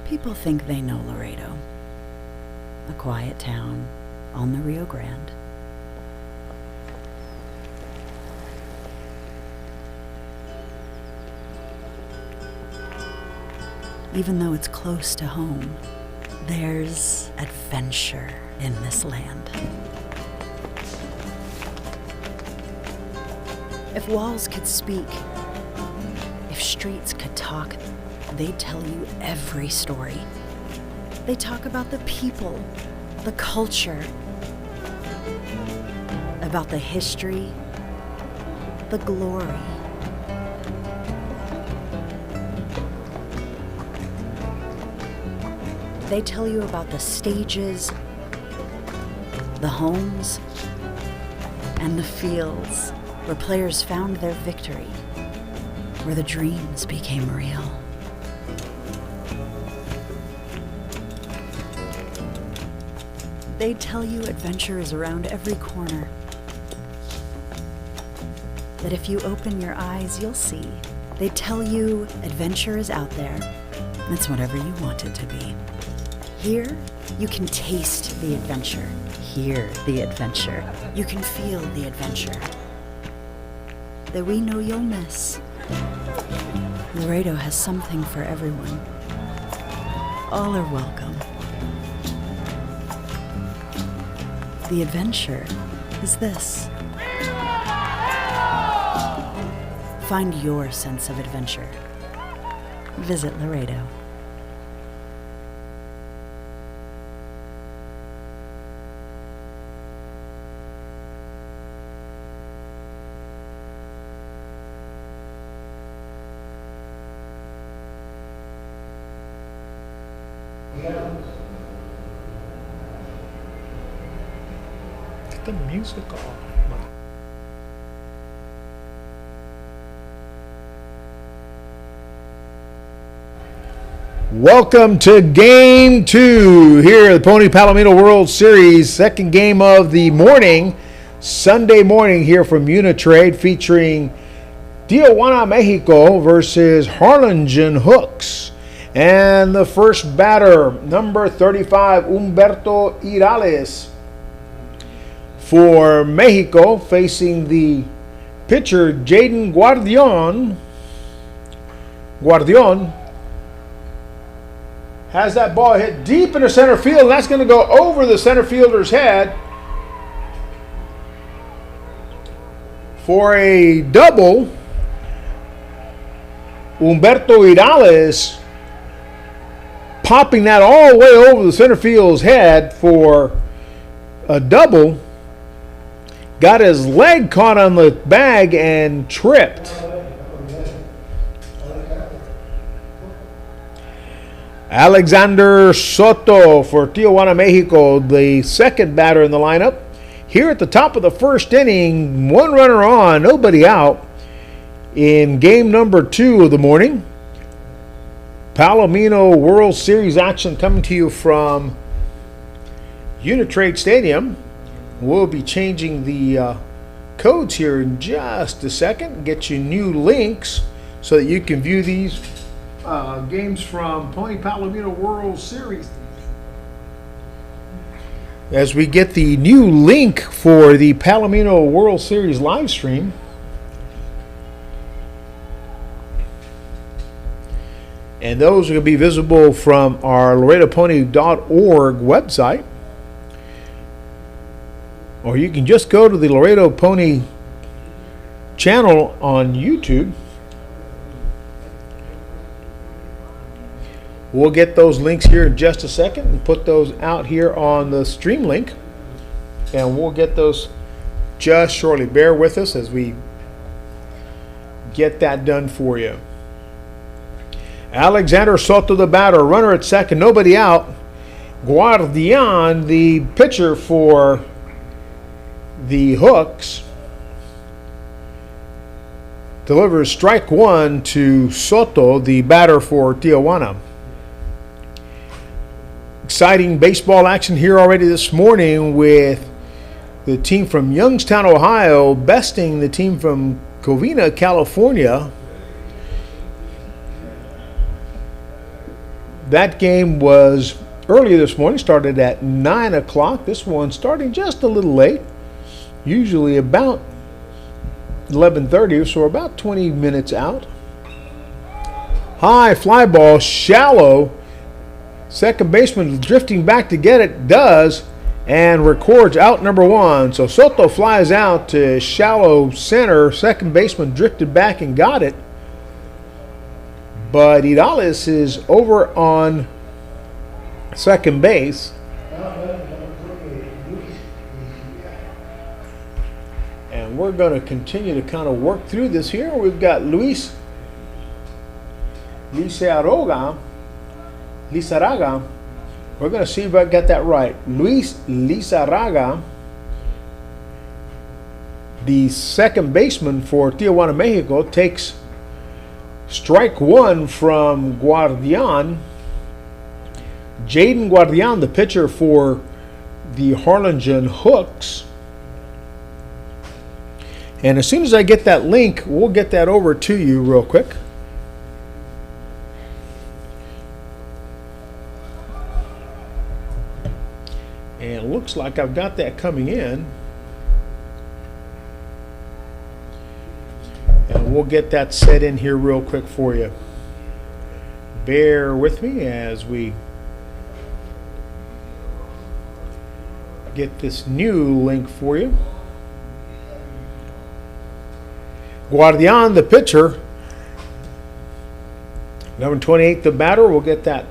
People think they know Laredo, a quiet town on the Rio Grande. Even though it's close to home, there's adventure in this land. If walls could speak, if streets could talk, they'd tell you every story. They talk about the people, the culture, about the history, the glory. They tell you about the stages, the homes, and the fields where players found their victory, where the dreams became real. They tell you adventure is around every corner, that if you open your eyes, you'll see. They tell you adventure is out there. It's whatever you want it to be. Here, you can taste the adventure, hear the adventure. You can feel the adventure that we know you'll miss. Laredo has something for everyone. All are welcome. The adventure is this. Find your sense of adventure. Visit Laredo. The musical. Welcome to Game 2 here at the Pony Palomino World Series. Second game of the morning, Sunday morning here from Unitrade, featuring Tijuana, Mexico versus Harlingen Hooks. And the first batter, number 35, Humberto Irales for Mexico, facing the pitcher Jaden Guardion has that ball hit deep into center field, and that's going to go over the center fielder's head for a double. Humberto Irales popping that all the way over the center field's head for a double. Got his leg caught on the bag and tripped. Alexander Soto for Tijuana, Mexico, the second batter in the lineup. Here at the top of the first inning, one runner on, nobody out in game number 2 of the morning. Palomino World Series action coming to you from Unitrade Stadium. We'll be changing the codes here in just a second. Get you new links so that you can view these games from Pony Palomino World Series. As we get the new link for the Palomino World Series live stream. And those are going to be visible from our LaredoPony.org website. Or you can just go to the Laredo Pony channel on YouTube. We'll get those links here in just a second and put those out here on the stream link. And we'll get those just shortly. Bear with us as we get that done for you. Alexander Soto, the batter, runner at second, nobody out. Guardian, the pitcher for the Hooks, delivers strike one to Soto, the batter for Tijuana. Exciting baseball action here already this morning with the team from Youngstown, Ohio, besting the team from Covina, That game was earlier this morning, started at 9 o'clock. This one starting just a little late, usually about 11:30, so about 20 minutes out. High fly ball, shallow. Second baseman drifting back to get it, does, and records out number one. So Soto flies out to shallow center. Second baseman drifted back and got it. But Hidales is over on second base. And we're going to continue to kind of work through this here. We've got Luis Lizarraga. We're going to see if I got that right. Luis Lizarraga, the second baseman for Tijuana, Mexico, takes strike one from Guardian. Jaden Guardian, the pitcher for the Harlingen Hooks. And as soon as I get that link, we'll get that over to you real quick. And it looks like I've got that coming in. And we'll get that set in here real quick for you. Bear with me as we get this new link for you. Guardian, the pitcher. Number 28, the batter. We'll get that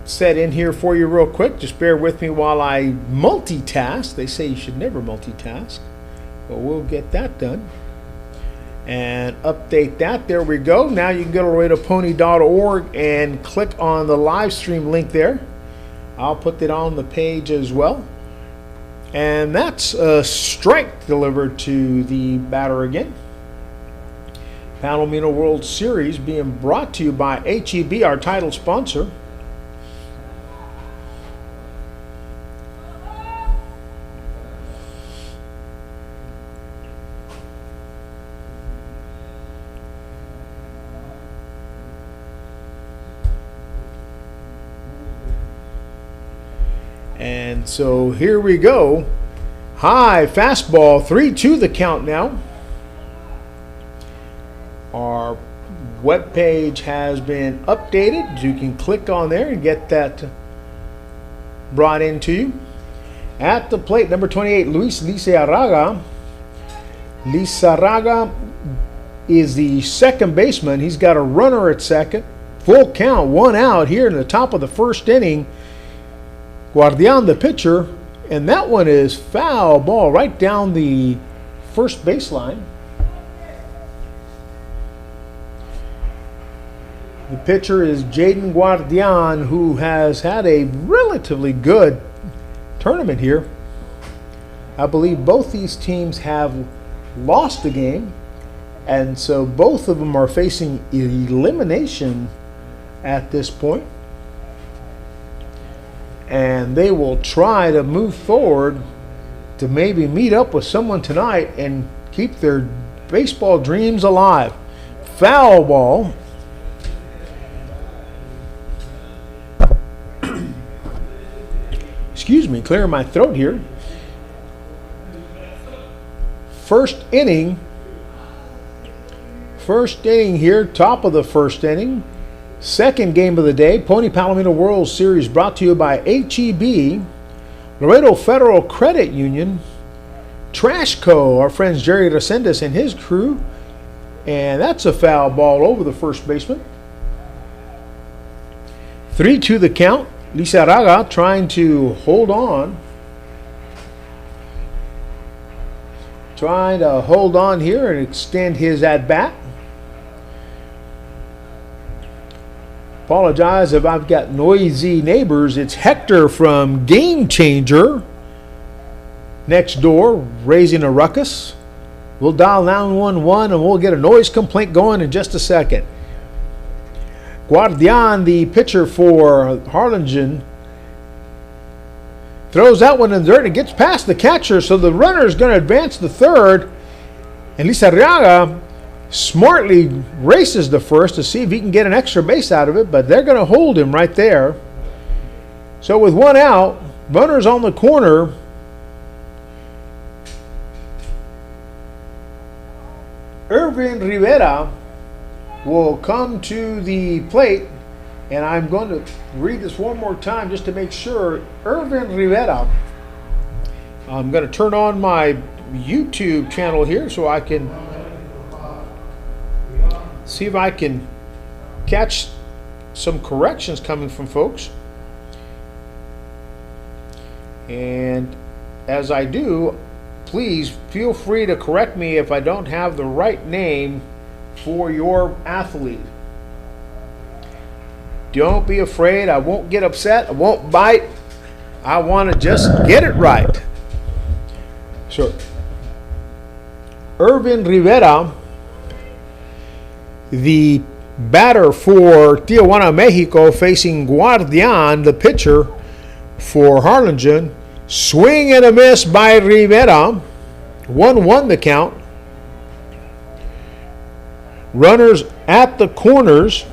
set in here for you real quick. Just bear with me while I multitask. They say you should never multitask, but we'll get that done and update that. There we go. Now you can go to RadarPony.org and click on the live stream link there. I'll put that on the page as well. And that's a strike delivered to the batter again. Palomino World Series being brought to you by HEB, our title sponsor. And so here we go. High fastball, 3-2 the count now. Our webpage has been updated. You can click on there and get that brought into you. At the plate, number 28, Luis Lizarraga. Lizarraga is the second baseman. He's got a runner at second. Full count, one out here in the top of the first inning. Guardian, the pitcher, and that one is foul ball right down the first baseline. The pitcher is Jaden Guardian, who has had a relatively good tournament here. I believe both these teams have lost a game, and so both of them are facing elimination at this point. And they will try to move forward to maybe meet up with someone tonight and keep their baseball dreams alive. Foul ball. Excuse me, clearing my throat here. First inning here, top of the first inning. Second game of the day, Pony Palomino World Series brought to you by HEB, Laredo Federal Credit Union, Trash Co., our friends Jerry Resendez and his crew, and that's a foul ball over the first baseman. 3-2 the count. Lizarraga trying to hold on. Trying to hold on here and extend his at-bat. Apologize if I've got noisy neighbors. It's Hector from Game Changer next door raising a ruckus. We'll dial 911 and we'll get a noise complaint going in just a second. Guardian, the pitcher for Harlingen, throws that one in the dirt and gets past the catcher, so the runner is going to advance to third. And Lizarraga smartly races to first to see if he can get an extra base out of it, but they're going to hold him right there. So with one out, runners on the corner, Irvin Rivera will come to the plate, and I'm going to read this one more time just to make sure. Irvin Rivera, I'm going to turn on my YouTube channel here so I can see if I can catch some corrections coming from folks. And as I do, please feel free to correct me if I don't have the right name for your athlete. Don't be afraid. I won't get upset. I won't bite. I want to just get it right. So, Irvin Rivera, the batter for Tijuana, Mexico, facing Guardian, the pitcher for Harlingen. Swing and a miss by Rivera. 1-1 the count. Runners at the corners.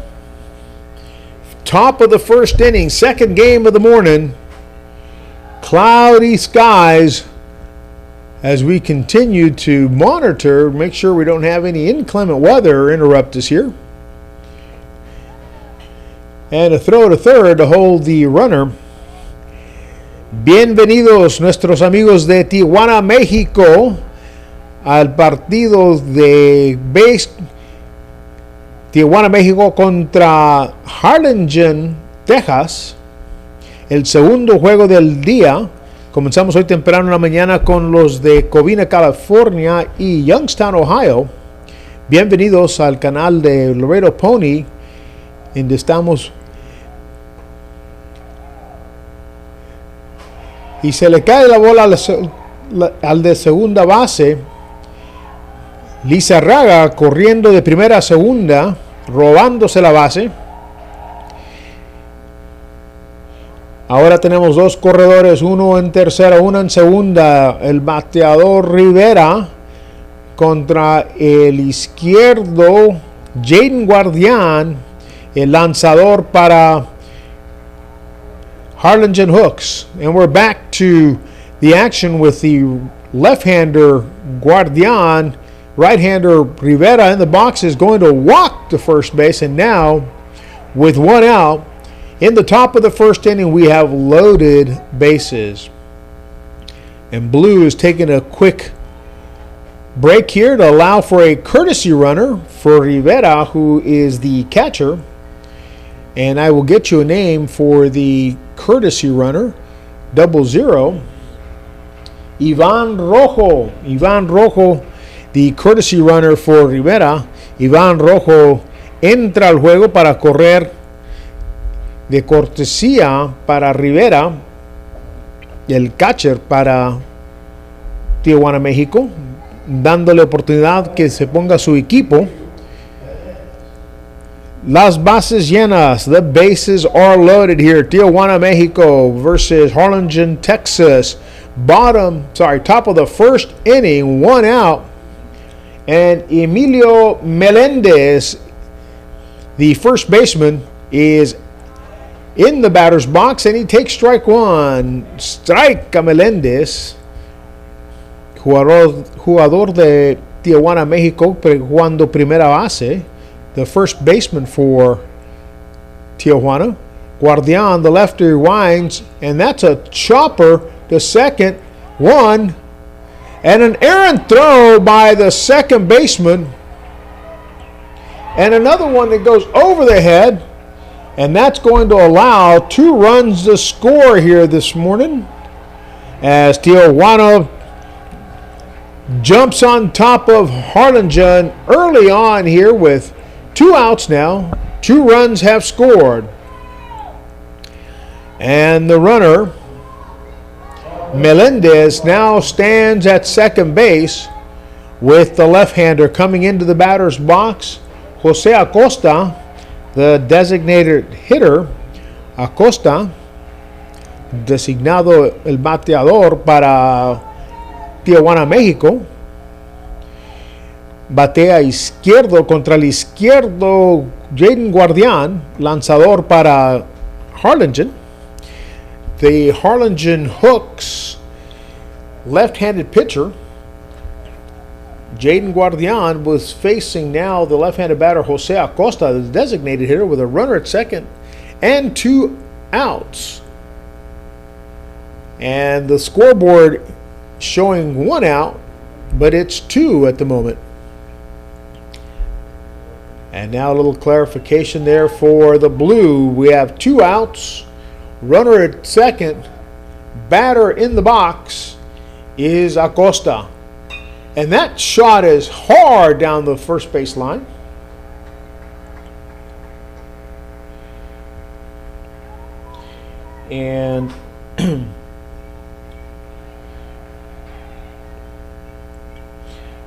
Top of the first inning, second game of the morning. Cloudy skies as we continue to monitor, make sure we don't have any inclement weather interrupt us here. And a throw to third to hold the runner. Bienvenidos nuestros amigos de Tijuana, México, al partido de base Tijuana, México contra Harlingen, Texas. El segundo juego del día. Comenzamos hoy temprano en la mañana con los de Covina, California y Youngstown, Ohio. Bienvenidos al canal de Laredo Pony, donde estamos. Y se le cae la bola al de segunda base. Lizarraga corriendo de primera a segunda, robándose la base. Ahora tenemos dos corredores, uno en tercera, uno en segunda. El bateador Rivera contra el izquierdo Jaden Guardian, el lanzador para Harlingen Hooks. And we're back to the action with the left-hander Guardian. Right-hander Rivera in the box is going to walk to first base. And now, with one out, in the top of the first inning, we have loaded bases. And Blue is taking a quick break here to allow for a courtesy runner for Rivera, who is the catcher. And I will get you a name for the courtesy runner, 00. Ivan Rojo. Ivan Rojo, the courtesy runner for Rivera. Ivan Rojo entra al juego para correr de cortesía para Rivera, el catcher para Tijuana, México, dándole oportunidad que se ponga su equipo. Las bases llenas. The bases are loaded here. Tijuana, Mexico versus Harlingen, Texas. Top of the first inning, one out. And Emilio Melendez, the first baseman, is in the batter's box, and he takes strike one. Strike a Melendez, jugador de Tijuana, México, jugando primera base, the first baseman for Tijuana. Guardian, the lefty, winds, and that's a chopper to second. One, and an errant throw by the second baseman, and another one that goes over the head. And that's going to allow 2 runs to score here this morning as Tijuana jumps on top of Harlingen early on here with 2 outs now. 2 runs have scored. And the runner, Melendez, now stands at second base with the left-hander coming into the batter's box, Jose Acosta, the designated hitter. Acosta, designado el bateador para Tijuana, México. batea izquierdo contra el izquierdo Jaden Guardian, lanzador para Harlingen. The Harlingen Hooks left-handed pitcher, Jaden Guardian, was facing now the left-handed batter Jose Acosta, the designated hitter, with a runner at second and 2 outs. And the scoreboard showing 1 out, but it's 2 at the moment. And now a little clarification there for the Blue. We have 2 outs, runner at second, batter in the box is Acosta. And that shot is hard down the first base line. And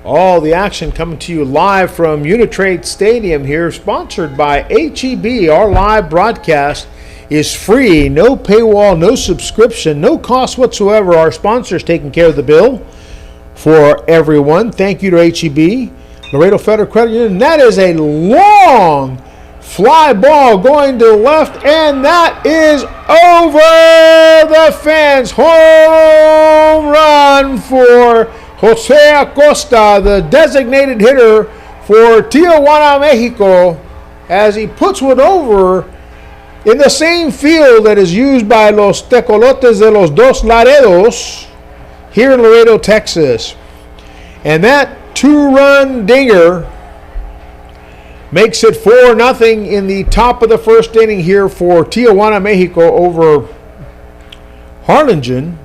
all the action coming to you live from Unitrade Stadium here, sponsored by HEB. Our live broadcast is free, no paywall, no subscription, no cost whatsoever. Our sponsors taking care of the bill for everyone. Thank you to HEB, Laredo Federal Credit Union. And that is a long fly ball going to the left, and that is over the fence. Home run for Jose Acosta, the designated hitter for Tijuana, Mexico, as he puts one over in the same field that is used by los Tecolotes de los Dos Laredos here in Laredo, Texas. And that 2-run dinger makes it 4-0 in the top of the first inning here for Tijuana, Mexico over Harlingen.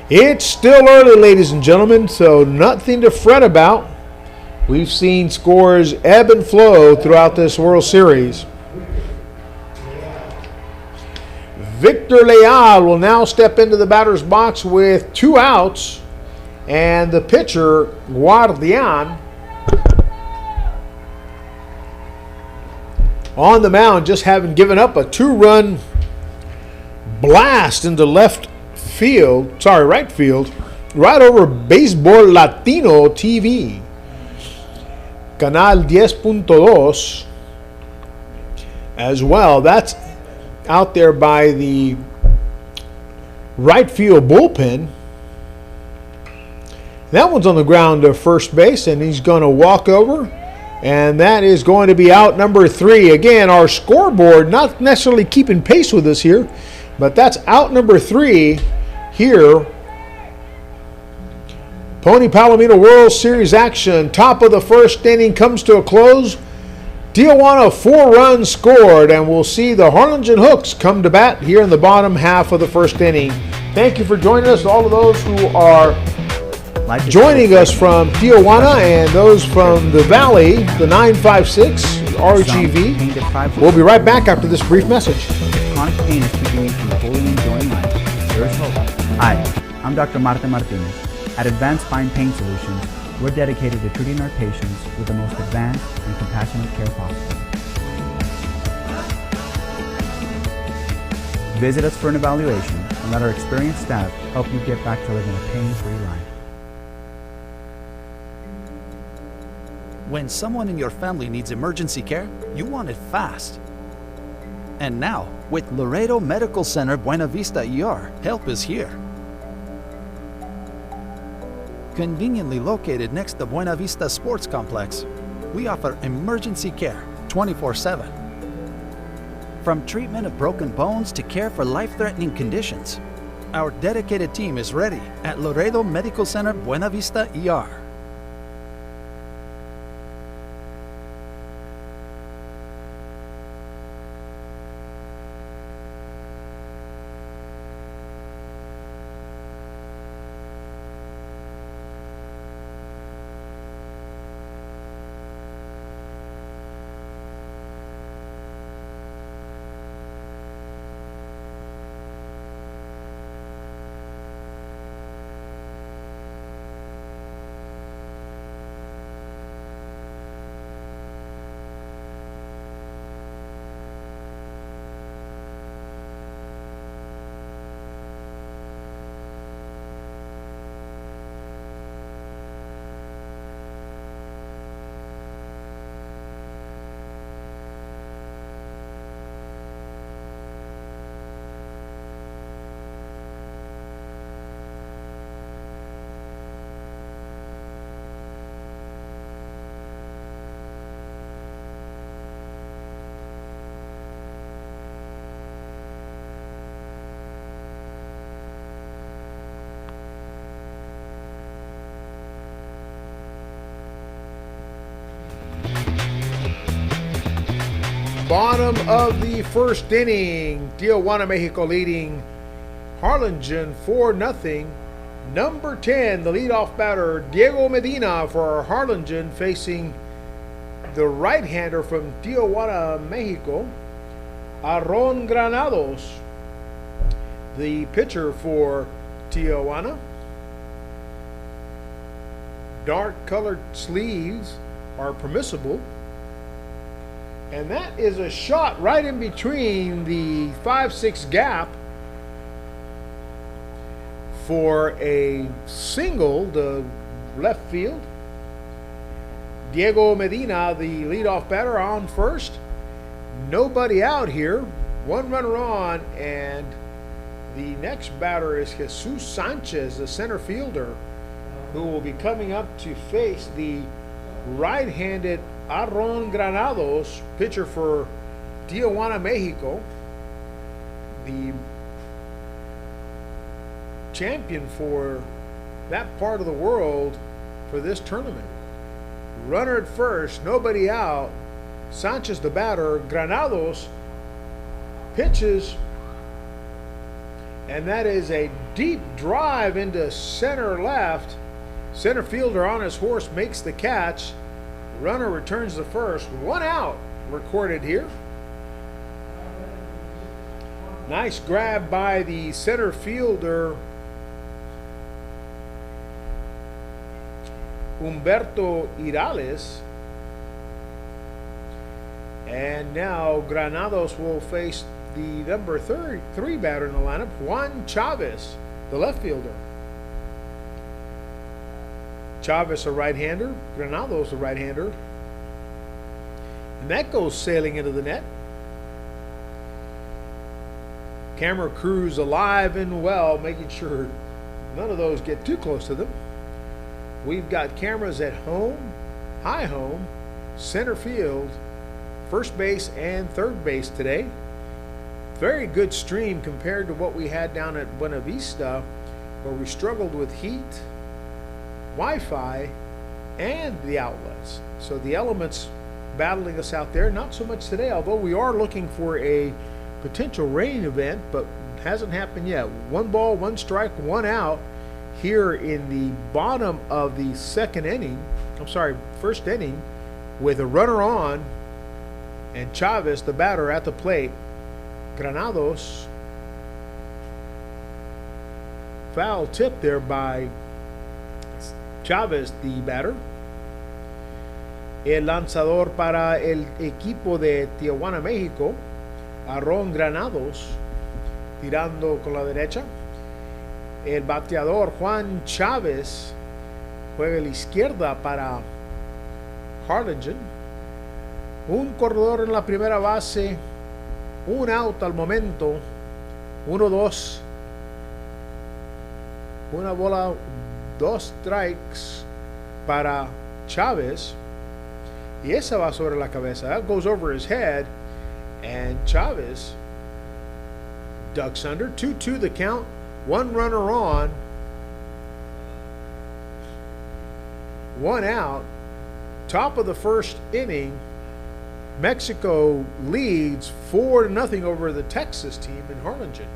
It's still early, ladies and gentlemen, so nothing to fret about. We've seen scores ebb and flow throughout this World Series. Victor Leal will now step into the batter's box with 2 outs, and the pitcher, Guardian, on the mound, just having given up a 2-run blast into right field, right over Baseball Latino TV, Canal 10.2 as well. That's out there by the right field bullpen. That one's on the ground to first base, and he's going to walk over, and that is going to be out number 3. Again, our scoreboard not necessarily keeping pace with us here, but that's out number 3 here. Pony Palomino World Series action. Top of the first inning comes to a close. Tijuana 4 runs scored, and we'll see the Harlingen Hooks come to bat here in the bottom half of the first inning. Thank you for joining us, all of those who are joining us from Tijuana and those from the Valley, the 956 RGV. We'll be right back after this brief message. If chronic pain is keeping you from fully enjoying life, there's hope. Hi, I'm Dr. Marta Martinez. At Advanced Spine Pain Solutions, we're dedicated to treating our patients with the most advanced and compassionate care possible. Visit us for an evaluation and let our experienced staff help you get back to living a pain-free life. When someone in your family needs emergency care, you want it fast. And now, with Laredo Medical Center Buena Vista ER, help is here. Conveniently located next to Buena Vista Sports Complex, we offer emergency care 24/7. From treatment of broken bones to care for life-threatening conditions, our dedicated team is ready at Laredo Medical Center Buena Vista ER. Bottom of the first inning, Tijuana, Mexico leading Harlingen 4-0. Number 10, the leadoff batter, Diego Medina for Harlingen, facing the right-hander from Tijuana, Mexico, Aaron Granados. The pitcher for Tijuana. Dark colored sleeves are permissible. And that is a shot right in between the 5-6 gap for a single to left field. Diego Medina, the leadoff batter, on first. Nobody out here. One runner on, and the next batter is Jesus Sanchez, the center fielder, who will be coming up to face the right-handed Aaron Granados, pitcher for Tijuana, Mexico, the champion for that part of the world for this tournament. Runner at first, nobody out. Sanchez the batter. Granados pitches, and that is a deep drive into center left. Center fielder on his horse makes the catch. Runner returns to first. One out recorded here. Nice grab by the center fielder, Humberto Irales. And now Granados will face the number 3 batter in the lineup, Juan Chavez, the left fielder. Chavez, a right-hander. Granados, a right-hander. And that goes sailing into the net. Camera crews alive and well, making sure none of those get too close to them. We've got cameras at home, high home, center field, first base, and third base today. Very good stream compared to what we had down at Buena Vista, where we struggled with heat, Wi-Fi, and the outlets. So the elements battling us out there. Not so much today, although we are looking for a potential rain event, but hasn't happened yet. 1 ball, 1 strike, 1 out here in the bottom of the first inning, with a runner on and Chavez, the batter, at the plate. Granados, foul tip there by Chavez, the batter. El lanzador para el equipo de Tijuana, México, Aaron Granados, tirando con la derecha. El bateador Juan Chavez juega a la izquierda para Harlingen. Un corredor en la primera base, un out al momento, 1-2, una bola, 2 strikes para Chavez, y esa va sobre la cabeza. That goes over his head, and Chavez ducks under. 2-2 the count, 1 runner on, 1 out. Top of the first inning, Mexico leads 4-0 over the Texas team in Harlingen.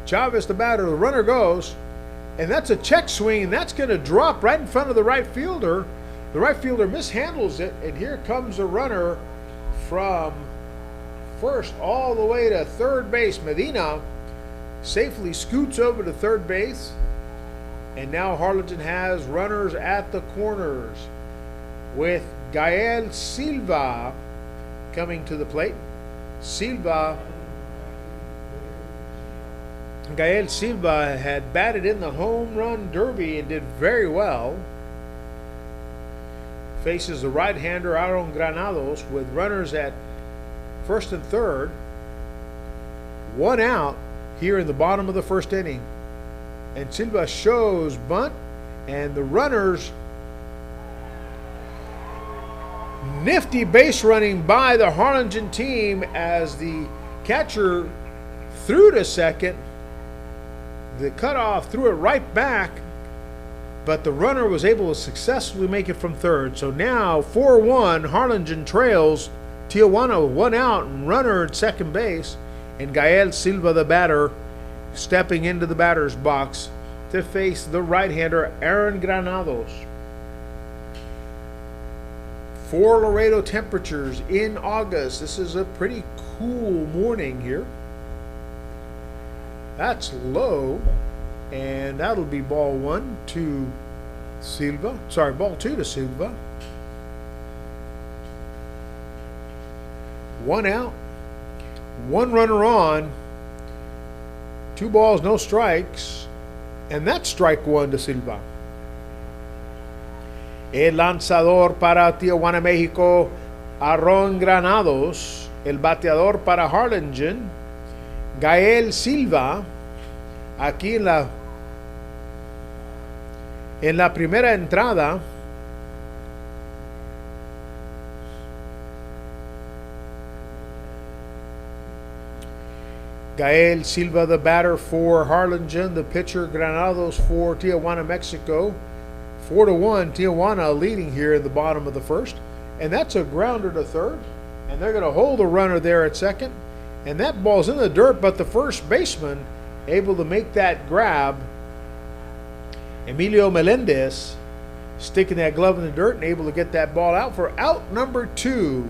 Chavez, the batter, the runner goes, and that's a check swing, and that's going to drop right in front of the right fielder. The right fielder mishandles it, and here comes a runner from first all the way to third base. Medina safely scoots over to third base, and now Harlingen has runners at the corners with Gael Silva coming to the plate. Gael Silva had batted in the home run derby and did very well. Faces the right-hander Aaron Granados with runners at first and third. 1 out here in the bottom of the first inning. And Silva shows bunt, and the runners, nifty base running by the Harlingen team as the catcher threw to second. The cutoff threw it right back, but the runner was able to successfully make it from third. So now 4-1, Harlingen trails Tijuana, one out and runner at second base, and Gael Silva, the batter, stepping into the batter's box to face the right-hander Aaron Granados. For Laredo temperatures in August, this is a pretty cool morning here. That's low, and that'll be ball one to Silva. Sorry, ball two to Silva. One out, one runner on, 2 balls, no strikes, and that's strike one to Silva. El lanzador para Tijuana, México, Aaron Granados. El bateador para Harlingen, Gael Silva. Aquí en la primera entrada, Gael Silva, the batter for Harlingen, the pitcher Granados for Tijuana, Mexico. 4-1, Tijuana leading here in the bottom of the first. And that's a grounder to third. And they're going to hold a runner there at second. And that ball's in the dirt, but the first baseman able to make that grab. Emilio Melendez sticking that glove in the dirt and able to get that ball out for out number 2.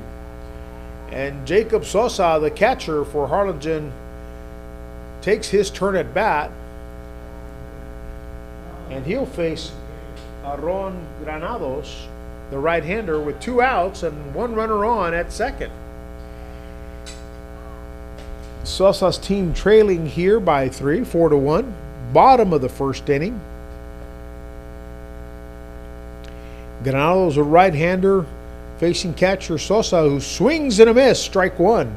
And Jacob Sosa, the catcher for Harlingen, takes his turn at bat. And he'll face Aaron Granados, the right-hander, with 2 outs and 1 runner on at second. Sosa's team trailing here by 3, 4-1. Bottom of the first inning. Granados, a right-hander, facing catcher Sosa, who swings and a miss, strike one.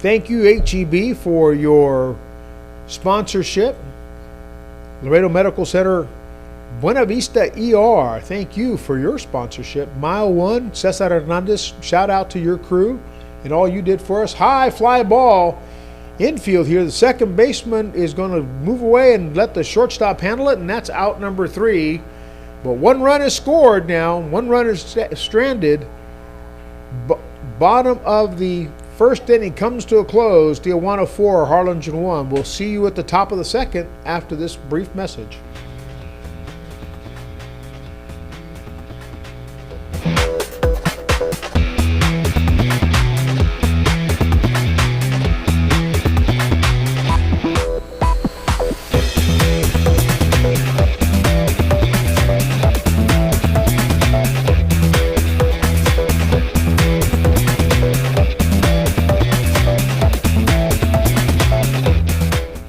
Thank you, HEB, for your sponsorship. Laredo Medical Center, Buena Vista ER, thank you for your sponsorship. Mile 1, Cesar Hernandez, shout out to your crew and all you did for us. High fly ball, infield here. The second baseman is going to move away and let the shortstop handle it, and that's out number 3. But 1 run is scored now. 1 run is stranded. Bottom of the first inning comes to a close. Tijuana 4, Harlingen 1. We'll see you at the top of the second after this brief message.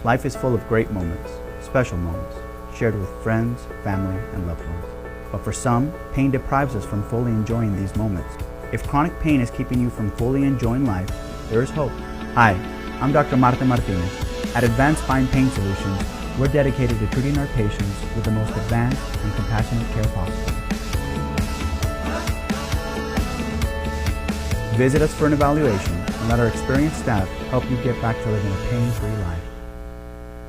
Life is full of great moments, special moments, shared with friends, family, and loved ones. But for some, pain deprives us from fully enjoying these moments. If chronic pain is keeping you from fully enjoying life, there is hope. Hi, I'm Dr. Marta Martinez. At Advanced Spine Pain Solutions, we're dedicated to treating our patients with the most advanced and compassionate care possible. Visit us for an evaluation and let our experienced staff help you get back to living a pain-free life.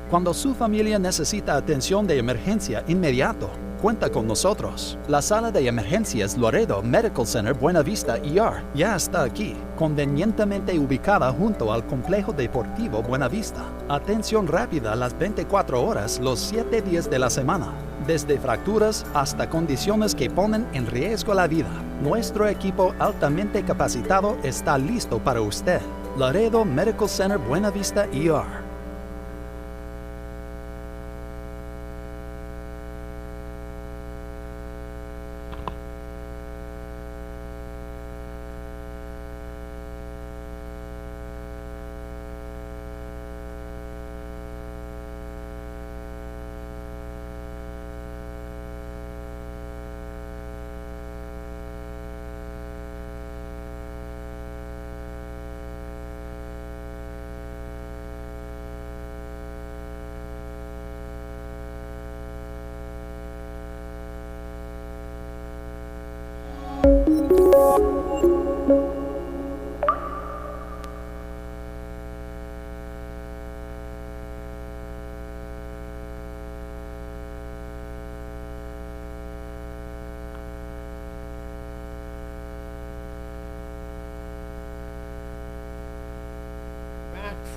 Cuando su familia necesita atención de emergencia inmediato, cuenta con nosotros. La sala de emergencias Laredo Medical Center Buena Vista ER ya está aquí, convenientemente ubicada junto al complejo deportivo Buena Vista. Atención rápida a las 24 horas los 7 días de la semana, desde fracturas hasta condiciones que ponen en riesgo la vida. Nuestro equipo altamente capacitado está listo para usted. Laredo Medical Center Buena Vista ER.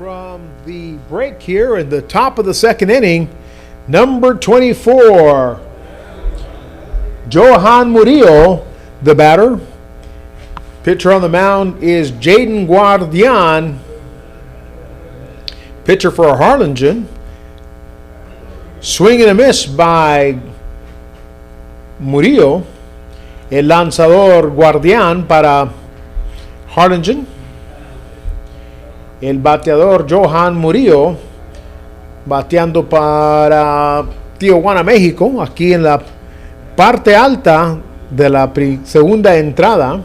from the break here in the top of the second inning. Number 24, Johan Murillo, the batter. Pitcher on the mound is Jaden Guardian. Pitcher for Harlingen. Swing and a miss by Murillo. El lanzador Guardian para Harlingen. El bateador Johan Murillo bateando para Tijuana, México, aquí en la parte alta de la segunda entrada.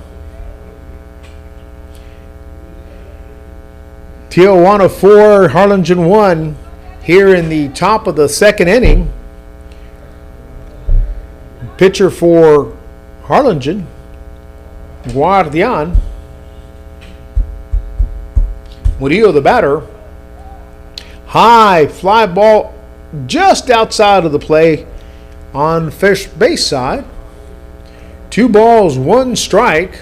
Tijuana 4, Harlingen 1 here in the top of the second inning. Pitcher for Harlingen, Guardian. Murillo, the batter. High fly ball just outside of the play on first base side. 2 balls, 1 strike.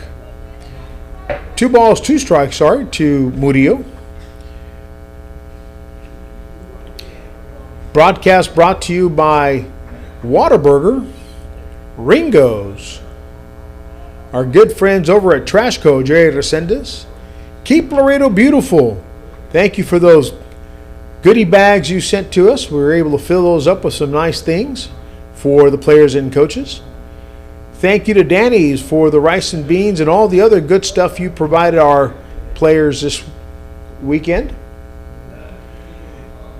2 balls, 2 strikes, to Murillo. Broadcast brought to you by Whataburger, Ringo's, our good friends over at Trash Co, Jerry Resendez. Keep Laredo beautiful. Thank you for those goodie bags you sent to us. We were able to fill those up with some nice things for the players and coaches. Thank you to Danny's for the rice and beans and all the other good stuff you provided our players this weekend.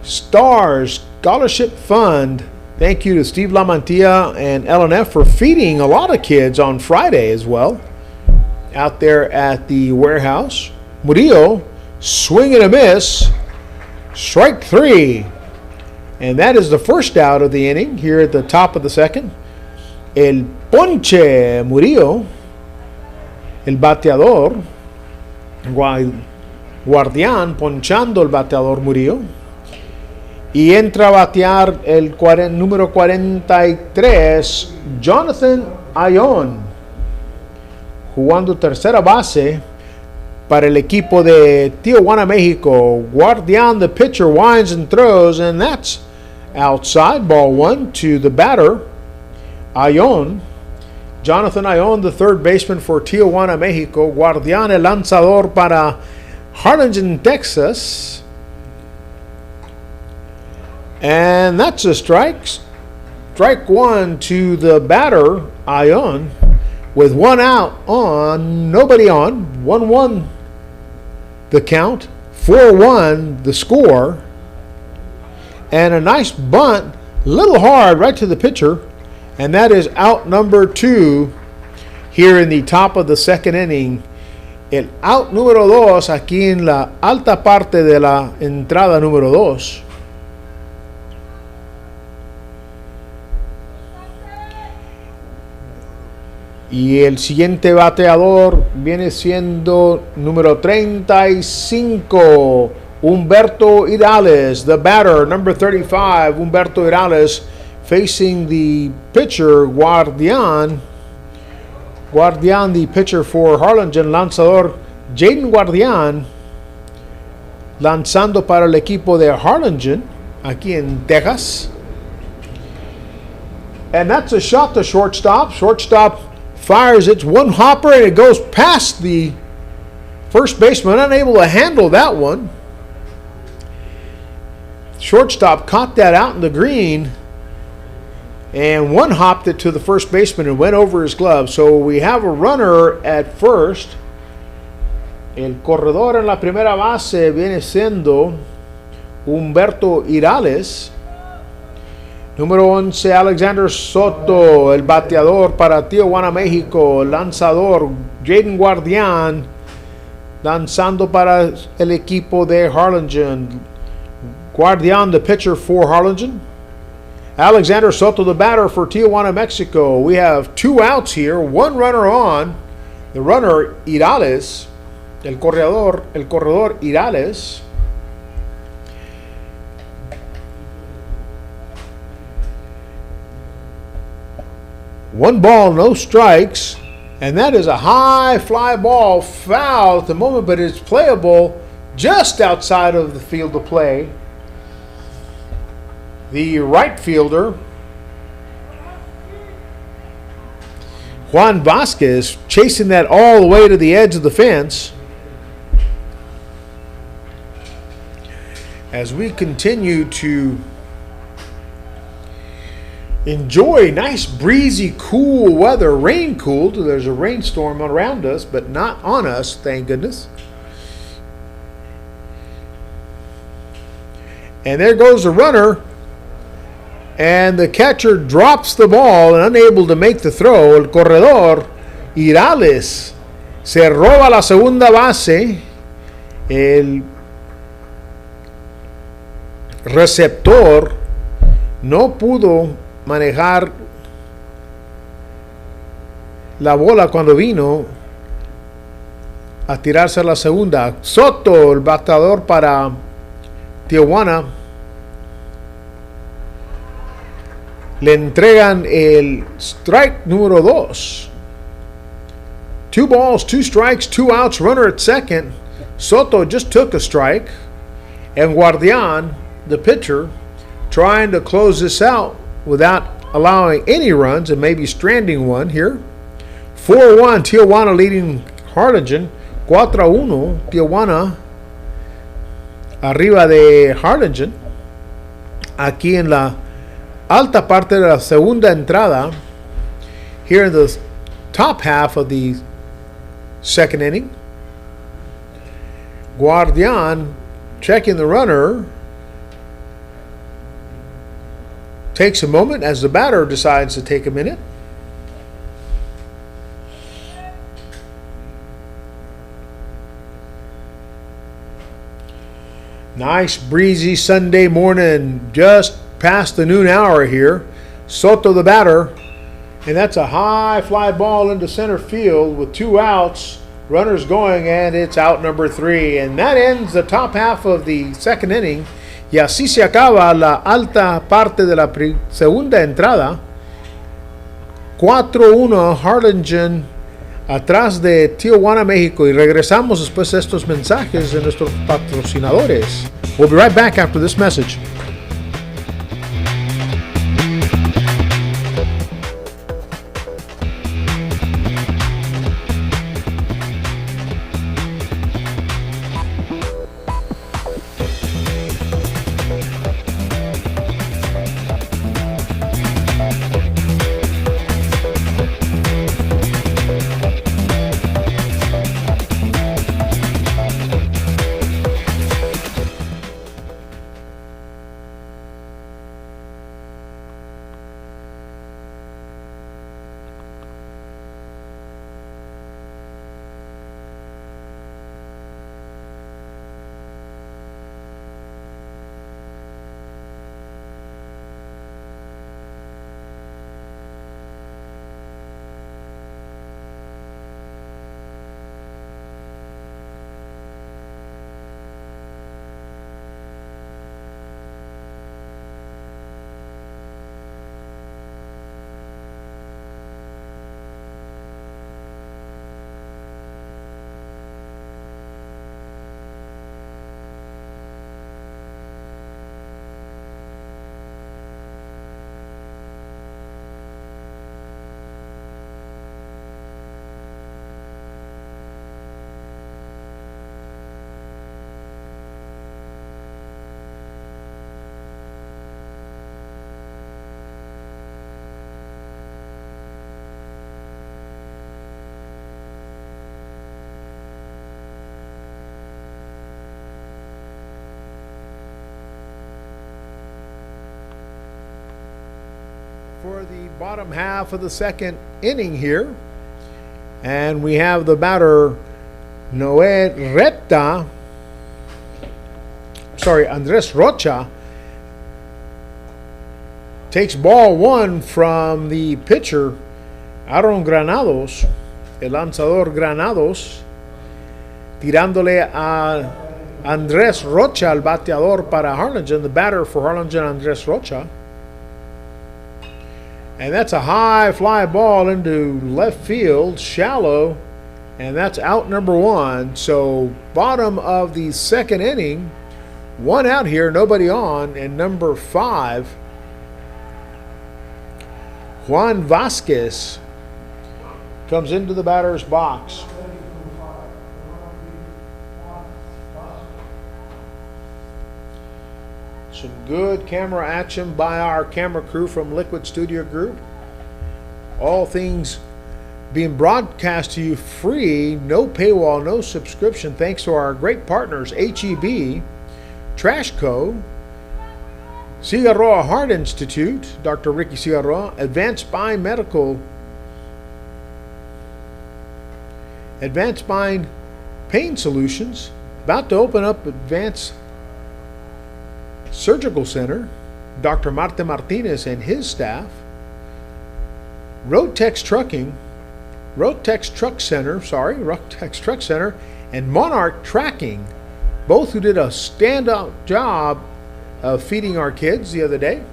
Stars Scholarship Fund. Thank you to Steve Lamantia and LNF for feeding a lot of kids on Friday as well out there at the warehouse. Murillo, swing and a miss, strike 3. And that is the first out of the inning here at the top of the second. El ponche Murillo, el bateador, Guardián ponchando el bateador Murillo. Y entra a batear el número 43, Jonathan Ayon, jugando tercera base para el equipo de Tijuana, México. Guardian, the pitcher, winds and throws, and that's outside. Ball 1 to the batter, Ayon. Jonathan Ayon, the third baseman for Tijuana, México. Guardian, el lanzador para Harlingen, Texas. And that's a strike. Strike 1 to the batter, Ayon, with 1 out on, nobody on. 1-1 the count, 4-1 the score. And a nice bunt, little hard right to the pitcher. And that is out number 2 here in the top of the second inning. El out número 2 aquí en la alta parte de la entrada número 2. Y el siguiente bateador viene siendo número 35, Humberto Irales, the batter, number 35, Humberto Irales, facing the pitcher, Guardian. Guardian, the pitcher for Harlingen, lanzador Jaden Guardian, lanzando para el equipo de Harlingen, aquí en Texas. And that's a shot to shortstop. Shortstop fires its one hopper and it goes past the first baseman, unable to handle that one. Shortstop caught that out in the green and one hopped it to the first baseman and went over his glove. So we have a runner at first. El corredor en la primera base viene siendo Humberto Irales. Número 11, Alexander Soto, el bateador para Tijuana, México. Lanzador, Jaden Guardian, lanzando para el equipo de Harlingen. Guardian, the pitcher for Harlingen. Alexander Soto, the batter for Tijuana, Mexico. We have 2 outs here, 1 runner on. The runner, Irales, el corredor Irales. One ball, no strikes, and that is a high fly ball, foul at the moment, but it's playable just outside of the field of play. The right fielder, Juan Vasquez, chasing that all the way to the edge of the fence. As we continue to enjoy nice, breezy, cool weather, rain cooled. There's a rainstorm around us, but not on us, thank goodness. And there goes the runner, and the catcher drops the ball and unable to make the throw. El corredor, Irales, se roba la segunda base. El receptor no pudo manejar la bola cuando vino a tirarse a la segunda. Soto, el bateador para Tijuana, le entregan el strike número 2. 2 balls, 2 strikes, 2 outs, runner at second. Soto just took a strike, and Guardian, the pitcher, trying to close this out without allowing any runs and maybe stranding one here. 4-1, Tijuana leading Harlingen. 4-1, Tijuana arriba de Harlingen. Aquí en la alta parte de la segunda entrada, here in the top half of the second inning. Guardian checking the runner. Takes a moment as the batter decides to take a minute. Nice breezy Sunday morning, just past the noon hour here. Soto the batter, and that's a high fly ball into center field with 2 outs, runners going, and it's out number 3. And that ends the top half of the second inning. Y así se acaba la alta parte de la segunda entrada. 4-1 Harlingen atrás de Tijuana, México. Y regresamos después de estos mensajes de nuestros patrocinadores. We'll be right back after this message. For the bottom half of the second inning here. And we have the batter, Andres Rocha, takes ball 1 from the pitcher, Aaron Granados, el lanzador Granados, tirándole a Andres Rocha, el bateador para Harlingen, the batter for Harlingen, Andres Rocha. And that's a high fly ball into left field, shallow, And that's out number one. So bottom of the second inning, one out here, nobody on, and number 5, Juan Vasquez, comes into the batter's box. Some good camera action by our camera crew from Liquid Studio Group. All things being broadcast to you free, no paywall, no subscription, thanks to our great partners, HEB, Trash Co., Cigarroa Heart Institute, Dr. Ricky Cigarroa, Advanced Spine Pain Solutions, about to open up Advanced Surgical Center, Dr. Marta Martinez and his staff, Rotex Truck Center, and Monarch Tracking, both who did a standout job of feeding our kids the other day.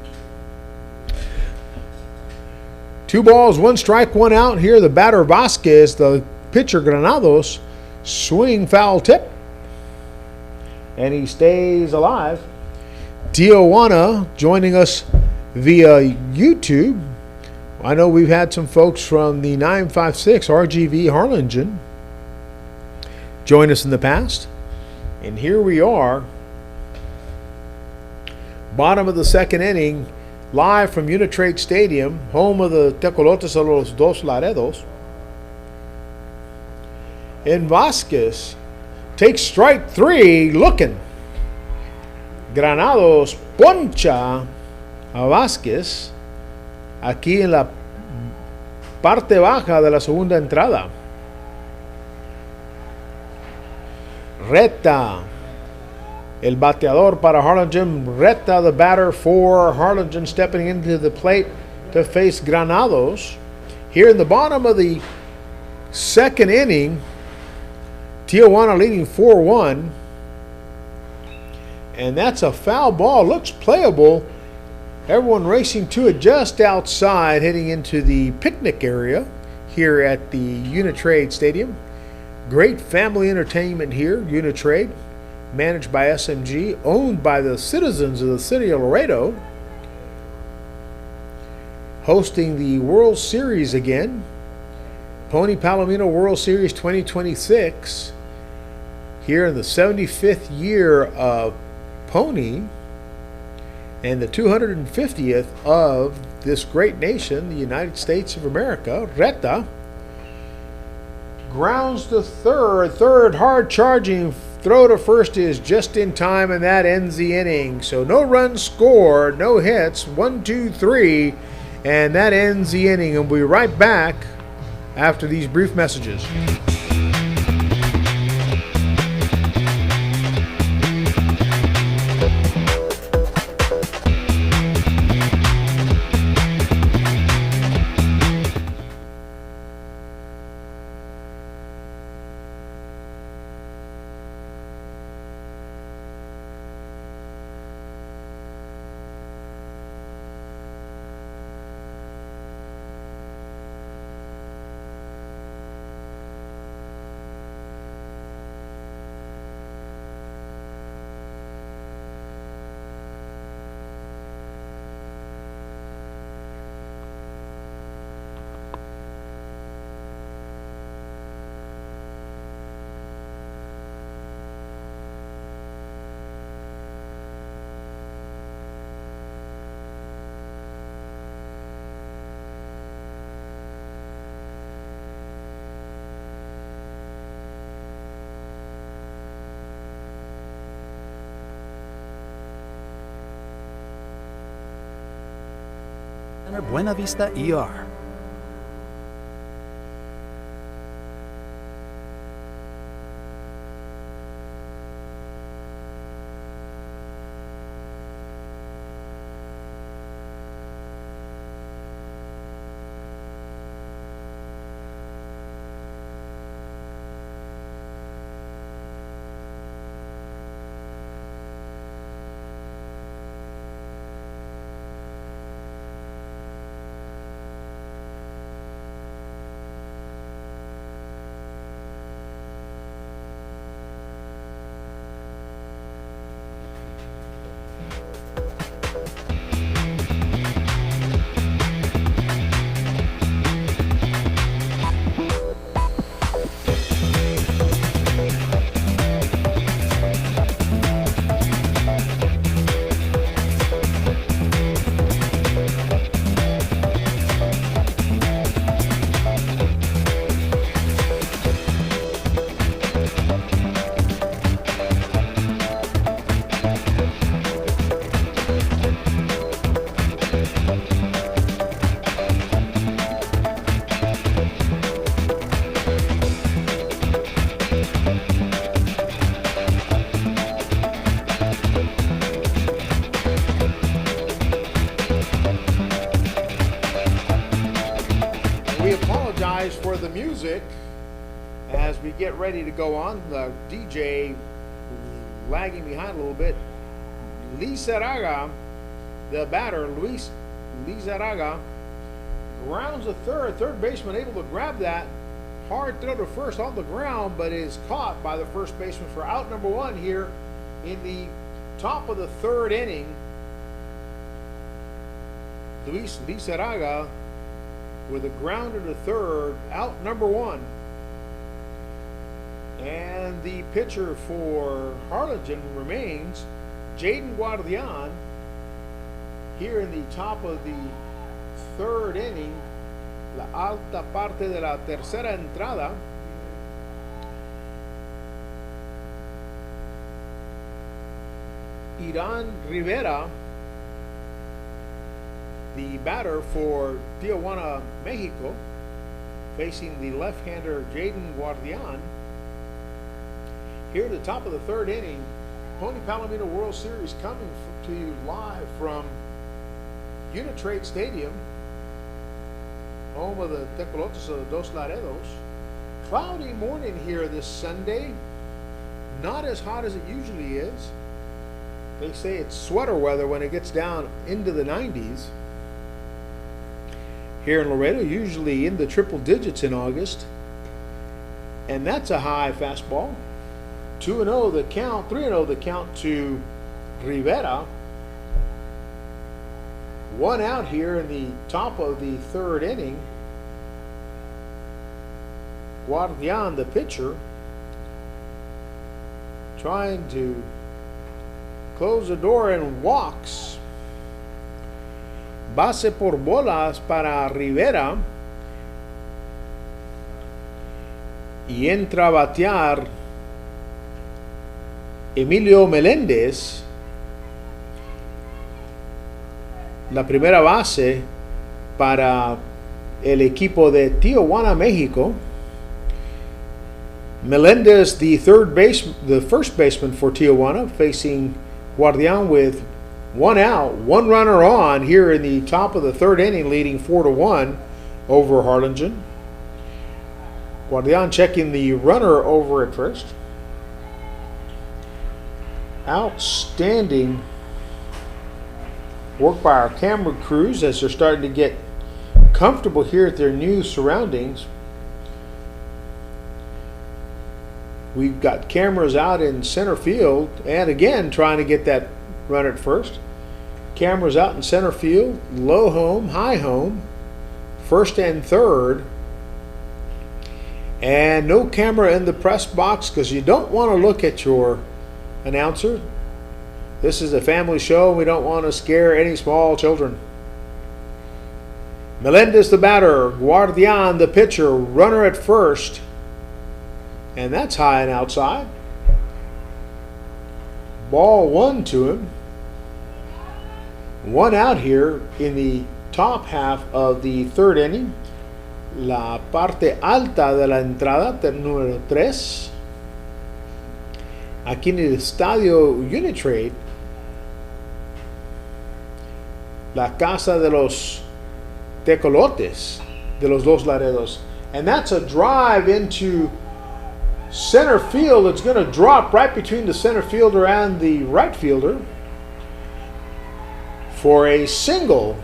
2 balls, 1 strike, 1 out. Here the batter Vasquez, the pitcher Granados, swing foul tip, and he stays alive. Tijuana joining us via YouTube. I know we've had some folks from the 956 RGV Harlingen join us in the past. And here we are, bottom of the second inning, live from Unitrade Stadium, home of the Tecolotes de los Dos Laredos. And Vasquez takes strike 3, looking. Granados poncha a Vázquez aquí en la parte baja de la segunda entrada. Reta, el bateador para Harlingen. Reta, the batter for Harlingen, stepping into the plate to face Granados. Here in the bottom of the second inning, Tijuana leading 4-1. And that's a foul ball. Looks playable. Everyone racing to it just outside, heading into the picnic area here at the Unitrade Stadium. Great family entertainment here, Unitrade, managed by SMG, owned by the citizens of the city of Laredo. Hosting the World Series again. Pony Palomino World Series 2026. Here in the 75th year of Pony and the 250th of this great nation, the United States of America. Reta grounds to third hard charging throw to first is just in time, and that ends the inning. So no runs scored, no hits, 1, 2, 3, and that ends the inning. And we'll be right back after these brief messages. Buena Vista ER. guys for the music as we get ready to go on. The DJ lagging behind a little bit. Lizarraga, the batter, Luis Lizarraga, grounds a third baseman able to grab that. Hard throw to first on the ground, but is caught by the first baseman for out number one here in the top of the third inning. Luis Lizarraga with a grounder to third, out number one. And the pitcher for Harlingen remains Jaden Guardian here in the top of the third inning. La alta parte de la tercera entrada. Irán Rivera, the batter for Tijuana, Mexico, facing the left-hander Jaden Guardian. Here at the top of the third inning, Pony Palomino World Series coming to you live from Unitrade Stadium, home of the Tecolotes of the Dos Laredos. Cloudy morning here this Sunday. Not as hot as it usually is. They say it's sweater weather when it gets down into the 90s. Here in Laredo, usually in the triple digits in August. And that's a high fastball. 2-0 the count, 3-0 the count to Rivera. One out here in the top of the third inning. Guardian, the pitcher, trying to close the door and walks. Base por bolas para Rivera. Y entra a batear Emilio Meléndez, la primera base para el equipo de Tijuana, México. Meléndez, the first baseman for Tijuana, facing Guardian with one out, one runner on here in the top of the third inning, leading 4-1 over Harlingen. Guardian checking the runner over at first. Outstanding work by our camera crews as they're starting to get comfortable here at their new surroundings. We've got cameras out in center field, and again trying to get that runner at first. Cameras out in center field, low home, high home, first and third. And no camera in the press box because you don't want to look at your announcer. This is a family show. We don't want to scare any small children. Melendez, the batter. Guardian, the pitcher. Runner at first. And that's high and outside. Ball one to him. One out here in the top half of the third inning. La parte alta de la entrada, número 3. Aquí en el estadio Unitrade, la casa de los tecolotes de los Dos Laredos. And that's a drive into center field. It's going to drop right between the center fielder and the right fielder for a single.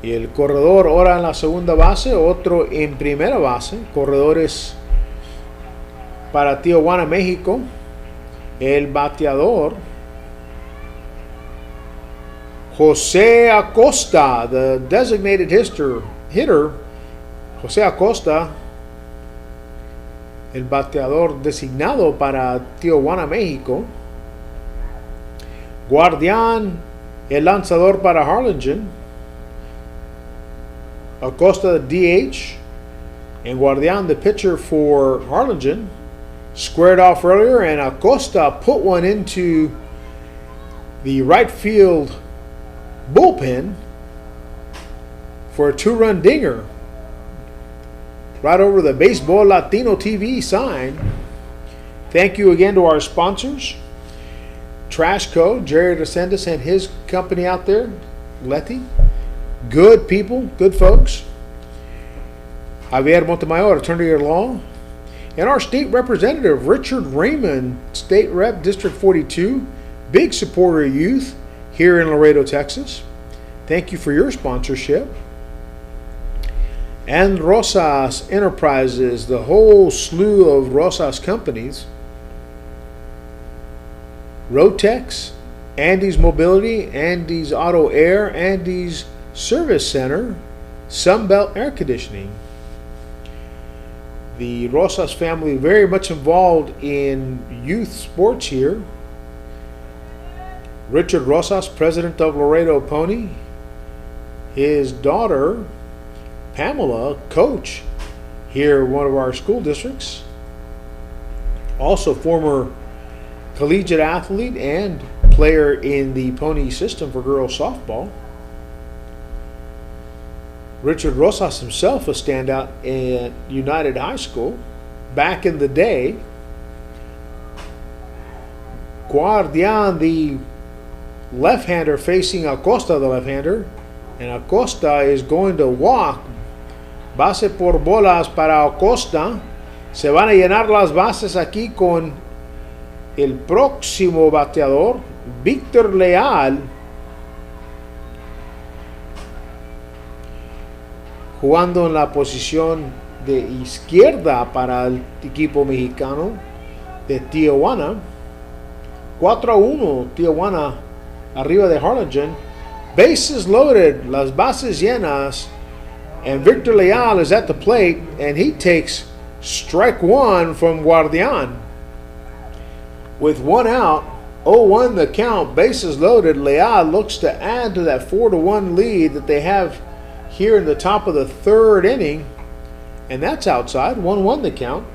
Y el corredor ahora en la segunda base, otro en primera base. Corredores para Tijuana, México. El bateador José Acosta, the designated hitter. José Acosta, el bateador designado para Tijuana, México. Guardián, el lanzador para Harlingen. Acosta, the DH, and Guardian, the pitcher for Harlingen, squared off earlier, and Acosta put one into the right field bullpen for a 2-run dinger right over the Baseball Latino TV sign. Thank you again to our sponsors. Trash Co., Jerry Resendez and his company out there, Letty. Good people, good folks. Javier Montemayor, attorney at law. And our state representative, Richard Raymond, State Rep, District 42, big supporter of youth here in Laredo, Texas. Thank you for your sponsorship. And Rosas Enterprises, the whole slew of Rosas companies. Rotex, Andy's Mobility, Andy's Auto Air, Andy's Service Center, Sunbelt Air Conditioning. The Rosas family very much involved in youth sports here. Richard Rosas, president of Laredo Pony. His daughter, Pamela, coach here in one of our school districts. Also former collegiate athlete and player in the pony system for girls softball. Richard Rosas himself a standout at United High School back in the day. Guardian, the left-hander facing Acosta, the left-hander, and Acosta is going to walk. Base por bolas para Acosta. Se van a llenar las bases aquí con el próximo bateador, Víctor Leal, jugando en la posición de izquierda para el equipo mexicano de Tijuana. 4-1 Tijuana arriba de Harlingen. Bases loaded, las bases llenas, and Victor Leal is at the plate, and he takes strike one from Guardian. With one out, 0-1 the count, bases loaded. Leal looks to add to that 4-1 lead that they have here in the top of the third inning, and that's outside. 1-1 the count.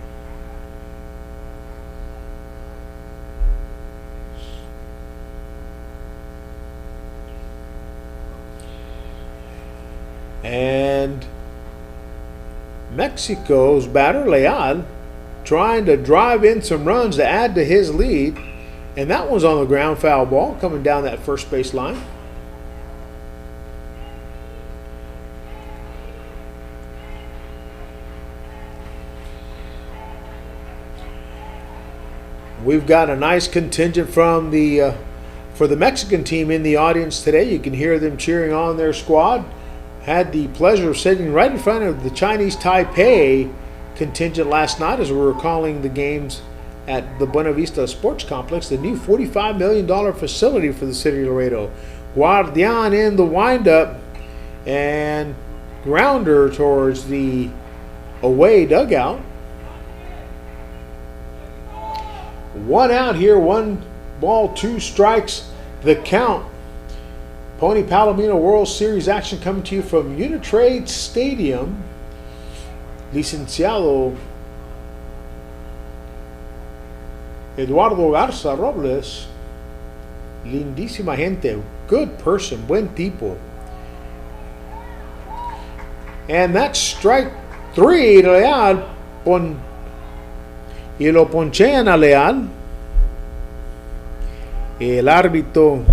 And Mexico's batter, Leal, trying to drive in some runs to add to his lead. And that one's on the ground, foul ball coming down that first base line. We've got a nice contingent from for the Mexican team in the audience today. You can hear them cheering on their squad. Had the pleasure of sitting right in front of the Chinese Taipei contingent last night as we were calling the games at the Buena Vista Sports Complex, the new $45 million facility for the city of Laredo. Guardian in the windup and grounder towards the away dugout. One out here, 1 ball, 2 strikes, the count. Pony Palomino World Series action coming to you from Unitrade Stadium. Licenciado Eduardo Garza Robles. Lindísima gente. Good person. Buen tipo. And that's strike 3 to Leal. Y lo ponchean a Leal. El árbitro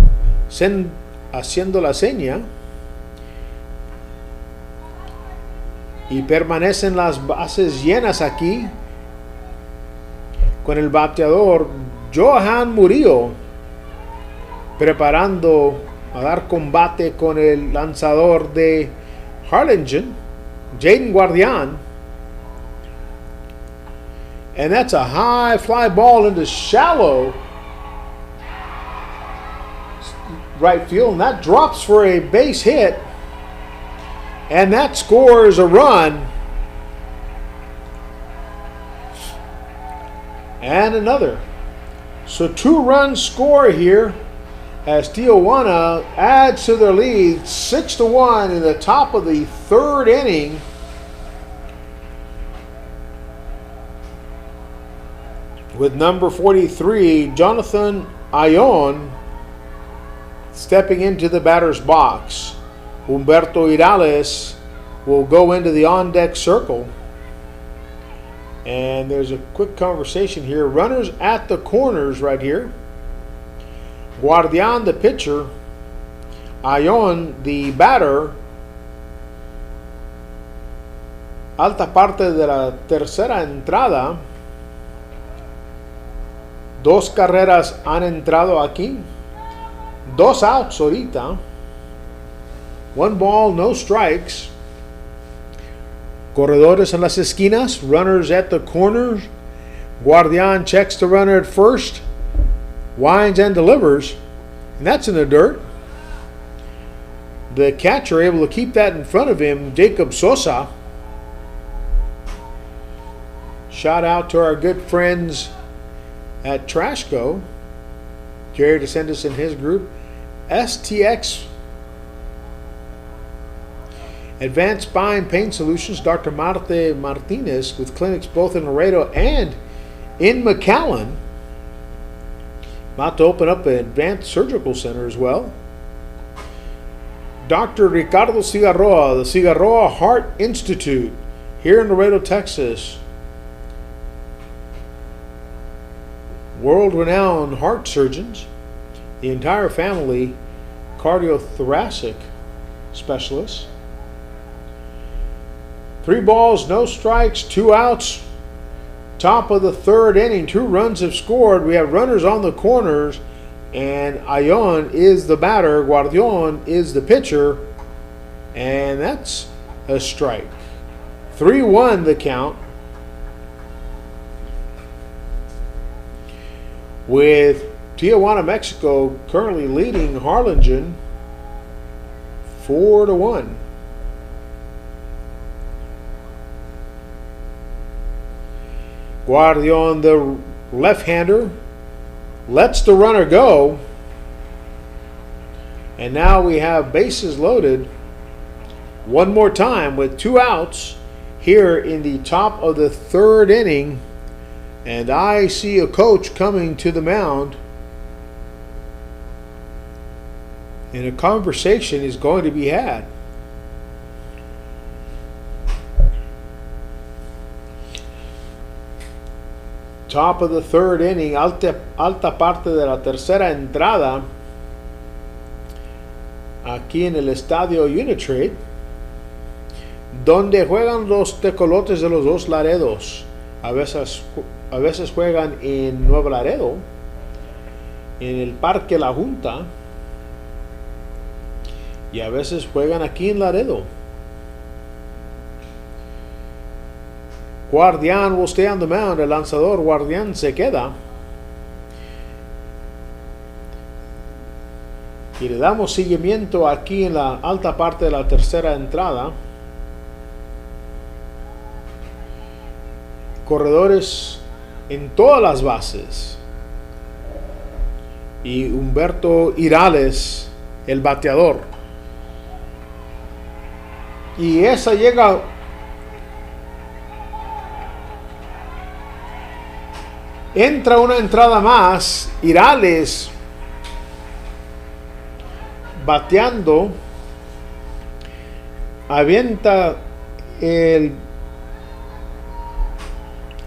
haciendo la seña. Y permanecen las bases llenas aquí con el bateador Johan Murillo preparando a dar combate con el lanzador de Harlingen, Jaden Guardian. And that's a high fly ball into shallow right field, and that drops for a base hit, and that scores a run and another. So 2 runs score here as Tijuana adds to their lead 6-1 in the top of the third inning. With number 43, Jonathan Ayon, stepping into the batter's box. Humberto Irales will go into the on-deck circle. And there's a quick conversation here. Runners at the corners right here. Guardian, the pitcher. Ayon, the batter. Alta parte de la tercera entrada. Dos carreras han entrado aquí. Dos outs ahorita. One ball, no strikes. Corredores en las esquinas. Runners at the corners. Guardian checks the runner at first. Winds and delivers. And that's in the dirt. The catcher able to keep that in front of him, Jacob Sosa. Shout out to our good friends at Trashco. Jerry DeSantis and his group. STX Advanced Spine Pain Solutions, Dr. Marte Martinez, with clinics both in Laredo and in McAllen. About to open up an advanced surgical center as well. Dr. Ricardo Cigarroa, the Cigarroa Heart Institute, here in Laredo, Texas. World-renowned heart surgeons. The entire family, cardiothoracic specialists. 3 balls, no strikes, 2 outs. Top of the third inning, 2 runs have scored. We have runners on the corners, and Ayon is the batter. Guardian is the pitcher, and that's a strike. 3-1 the count. With Tijuana, Mexico currently leading Harlingen 4-1. Guardian, the left-hander, lets the runner go. And now we have bases loaded one more time with 2 outs here in the top of the third inning. And I see a coach coming to the mound. And a conversation is going to be had. Top of the third inning, alta parte de la tercera entrada, aquí en el estadio Unitrade, donde juegan los tecolotes de los dos Laredos. A veces juegan en Nuevo Laredo, en el Parque La Junta, y a veces juegan aquí en Laredo. Guardian will stay on the mound. El lanzador Guardian se queda. Y le damos seguimiento aquí en la alta parte de la tercera entrada. Corredores en todas las bases. Y Humberto Irales, el bateador. Y esa llega entra una entrada más. Irales bateando, avienta el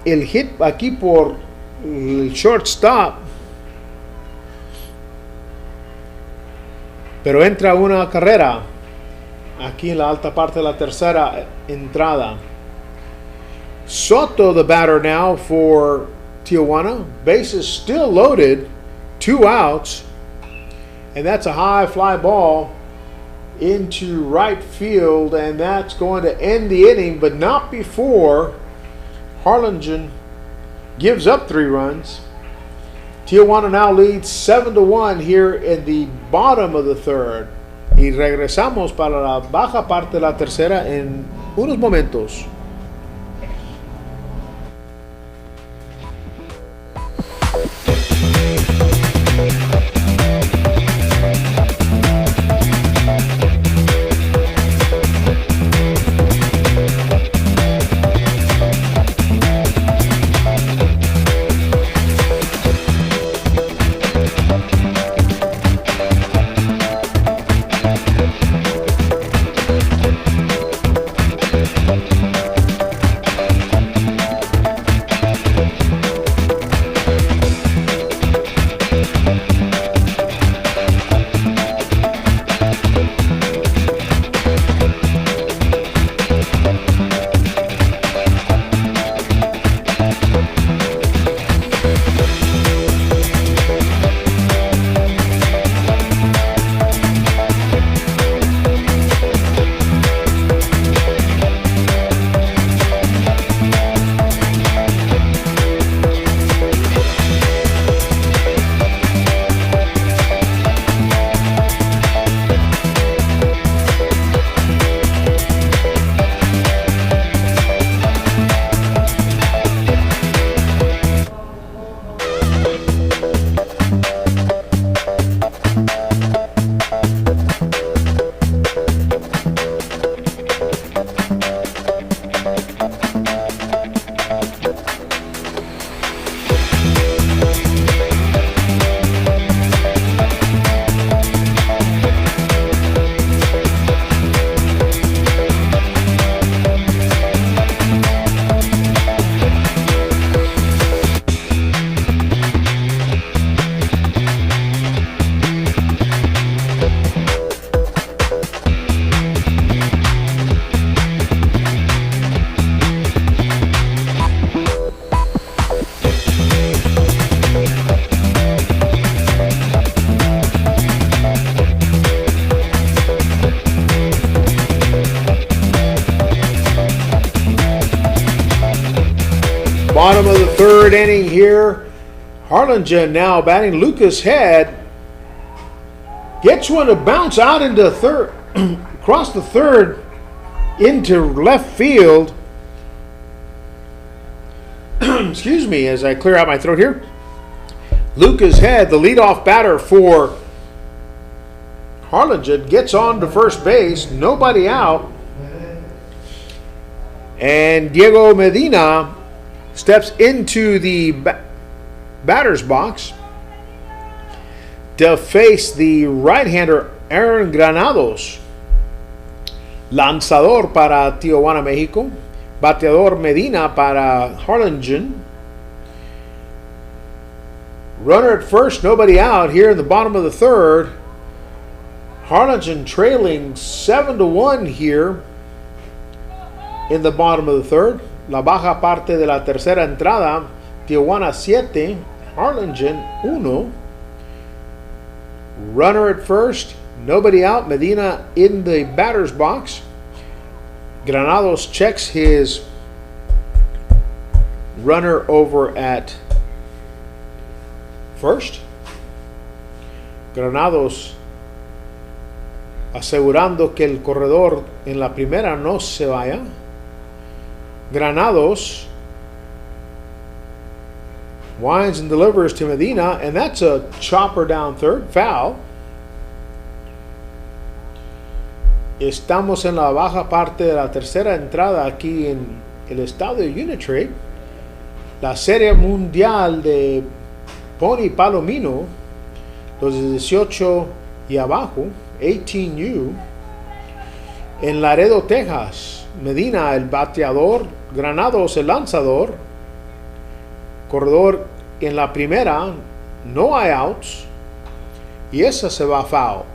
hit aquí por el shortstop, pero entra una carrera aquí en la alta parte de la tercera entrada. Soto, the batter now for Tijuana. Bases still loaded, 2 outs, and that's a high fly ball into right field, and that's going to end the inning, but not before Harlingen gives up 3 runs. Tijuana now leads 7-1 here in the bottom of the third. Y regresamos para la baja parte de la tercera en unos momentos. third inning here. Harlingen now batting. Lucas Head gets one to bounce out into third, across the third into left field. Excuse me as I clear out my throat here. Lucas Head, the leadoff batter for Harlingen, gets on to first base, nobody out. And Diego Medina steps into the batter's box to face the right-hander Aaron Granados. Lanzador para Tijuana, México. Bateador Medina para Harlingen. Runner at first, nobody out here in the bottom of the third. Harlingen trailing 7-1 here in the bottom of the third. La baja parte de la tercera entrada. Tijuana 7, Harlingen 1. Runner at first, nobody out. Medina in the batter's box. Granados checks his runner over at first. Granados asegurando que el corredor en la primera no se vaya. Granados winds and delivers to Medina, and that's a chopper down third, foul. Estamos en la baja parte de la tercera entrada aquí en el estadio Unitrade. La serie mundial de Pony Palomino, los de 18 y abajo, 18U, en Laredo, Texas. Medina, el bateador. Granados, el lanzador. Corredor en la primera, no hay outs. Y esa se va foul.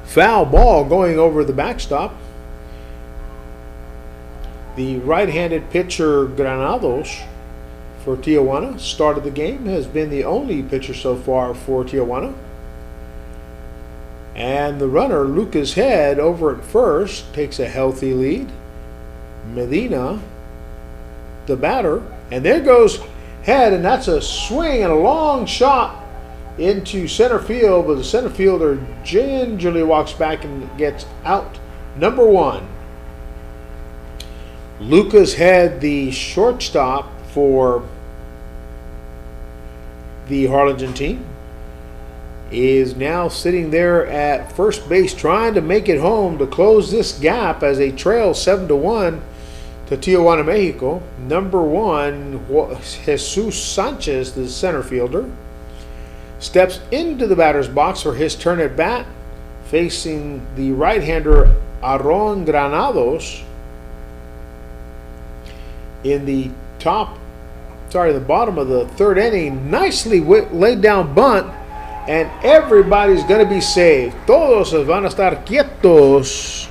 Foul ball going over the backstop. The right-handed pitcher Granados for Tijuana started the game, has been the only pitcher so far for Tijuana. And the runner, Lucas Head, over at first, takes a healthy lead. Medina, the batter, and there goes Head, and that's a swing and a long shot into center field, but the center fielder gingerly walks back and gets out. Number one. Lucas Head, the shortstop for the Harlingen team, is now sitting there at first base trying to make it home to close this gap as they trail 7-1 to Tijuana, Mexico. Number one, Jesus Sanchez, the center fielder, steps into the batter's box for his turn at bat, facing the right-hander Aaron Granados in the bottom of the third inning. Nicely laid down bunt, and everybody's going to be saved. Todos van a estar quietos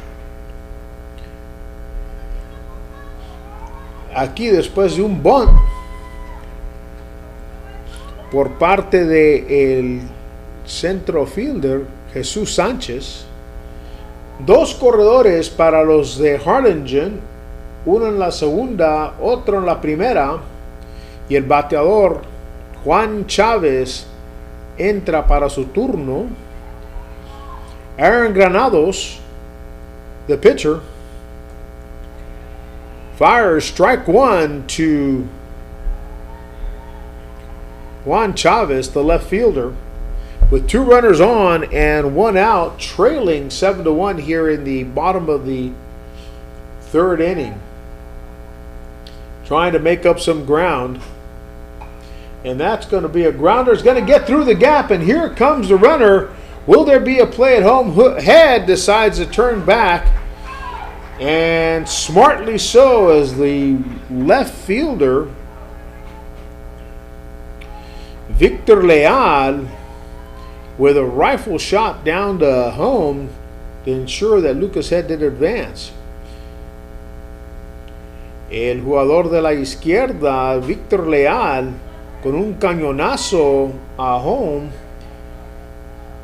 aquí después de un bunt por parte del centro fielder Jesús Sánchez. Dos corredores para los de Harlingen, uno en la segunda, otro en la primera, y el bateador Juan Chávez entra para su turno. Aaron Granados, the pitcher, fires strike one to Juan Chavez, the left fielder, with two runners on and one out, trailing 7-1 here in the bottom of the third inning. Trying to make up some ground. And that's going to be a grounder. It's going to get through the gap, and here comes the runner. Will there be a play at home? Head decides to turn back, and smartly so, as the left fielder Victor Leal, with a rifle shot down to home to ensure that Lucas Head did advance. El jugador de la izquierda, Victor Leal, con un cañonazo a home,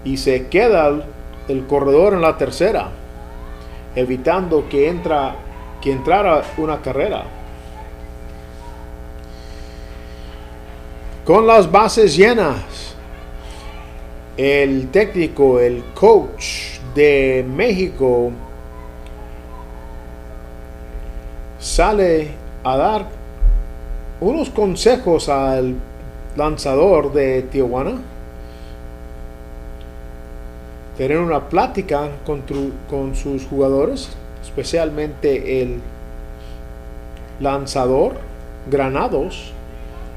y se queda el corredor en la tercera, evitando que entrara una carrera. Con las bases llenas, el técnico, el coach de México sale a dar unos consejos al lanzador de Tijuana. Tener una plática con sus jugadores, especialmente el lanzador Granados,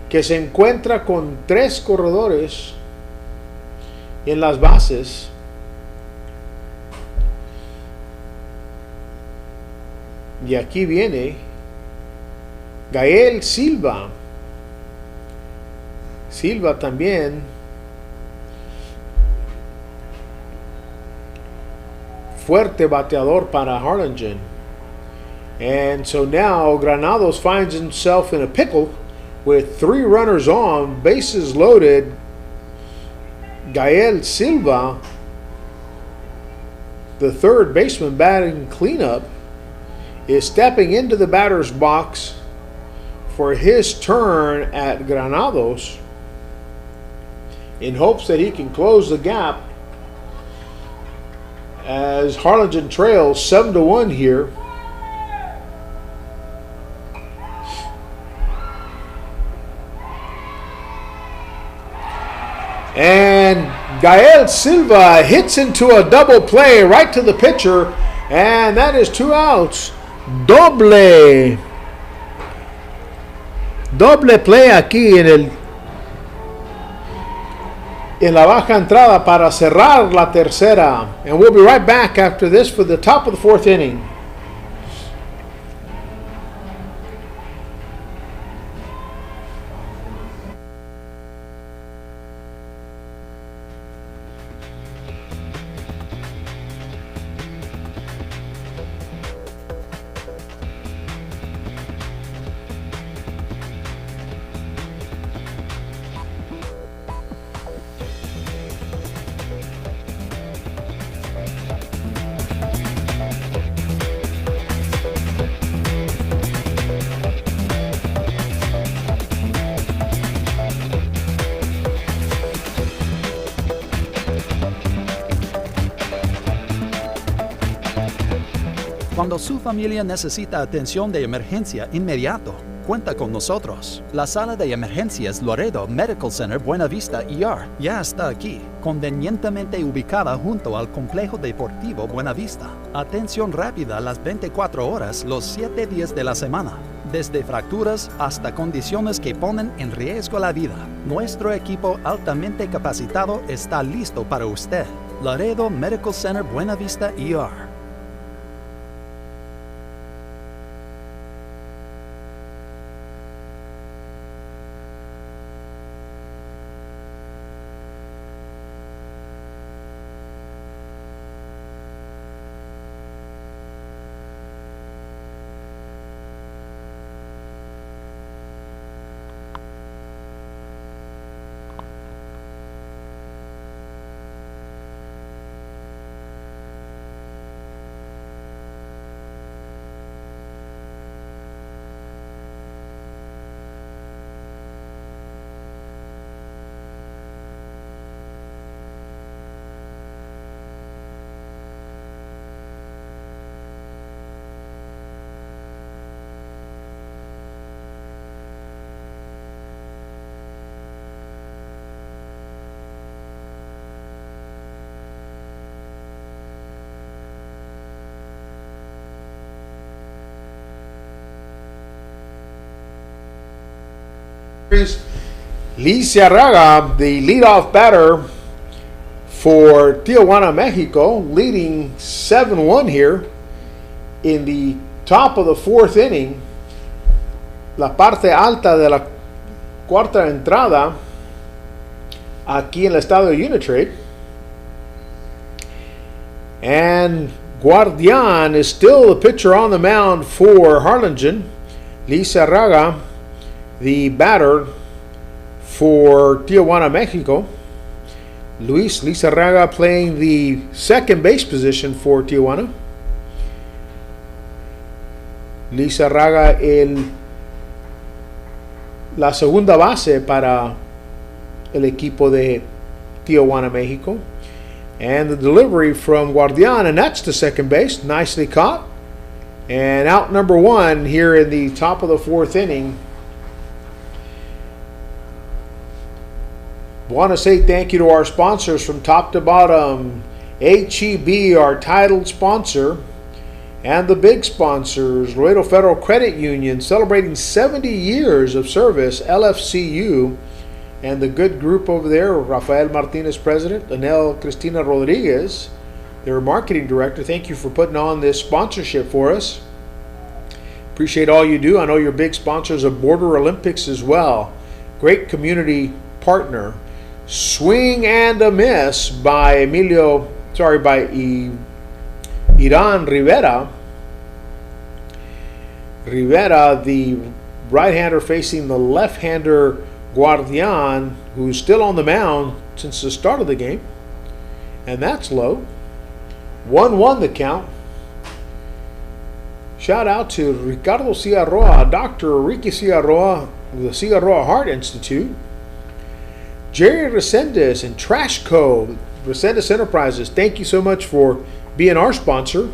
que se encuentra con 3 corredores en las bases. Y aquí viene Gael Silva. Silva también fuerte bateador para Harlingen. And so now Granados finds himself in a pickle with 3 runners on, bases loaded. Gael Silva, the third baseman batting cleanup, is stepping into the batter's box for his turn at Granados in hopes that he can close the gap as Harlingen trails 7-1 here. And Gael Silva hits into a double play right to the pitcher, and that is 2 outs. Doble play aquí en la baja entrada para cerrar la tercera. And we'll be right back after this for the top of the 4th inning. Cuando su familia necesita atención de emergencia inmediato, cuenta con nosotros. La sala de emergencias Laredo Medical Center Buena Vista ER ya está aquí, convenientemente ubicada junto al complejo deportivo Buena Vista. Atención rápida las 24 horas, los 7 días de la semana. Desde fracturas hasta condiciones que ponen en riesgo la vida. Nuestro equipo altamente capacitado está listo para usted. Laredo Medical Center Buena Vista ER. Lizarraga, the leadoff batter for Tijuana, Mexico, leading 7-1 here in the top of the 4th inning. La parte alta de la cuarta entrada aquí en el estadio Unitrade. And Guardian is still the pitcher on the mound for Harlingen. Lizarraga, the batter for Tijuana, Mexico. Luis Lizarraga playing the second base position for Tijuana. Lizarraga la segunda base para el equipo de Tijuana, Mexico. And the delivery from Guardian, and that's to second base. Nicely caught. And out number one here in the top of the fourth inning. Want to say thank you to our sponsors from top to bottom. HEB, our titled sponsor, and the big sponsors, Laredo Federal Credit Union, celebrating 70 years of service, LFCU, and the good group over there, Rafael Martinez, president, Anel Cristina Rodriguez, their marketing director. Thank you for putting on this sponsorship for us. Appreciate all you do. I know you're big sponsors of Border Olympics as well. Great community partner. Swing and a miss by Iran Rivera. Rivera, the right-hander facing the left-hander Guardian, who's still on the mound since the start of the game. And that's low. 1-1 the count. Shout out to Ricardo Ciarroa, Dr. Ricky Ciarroa, of the Ciarroa Heart Institute. Jerry Resendez and Trash Co. Resendez Enterprises, thank you so much for being our sponsor.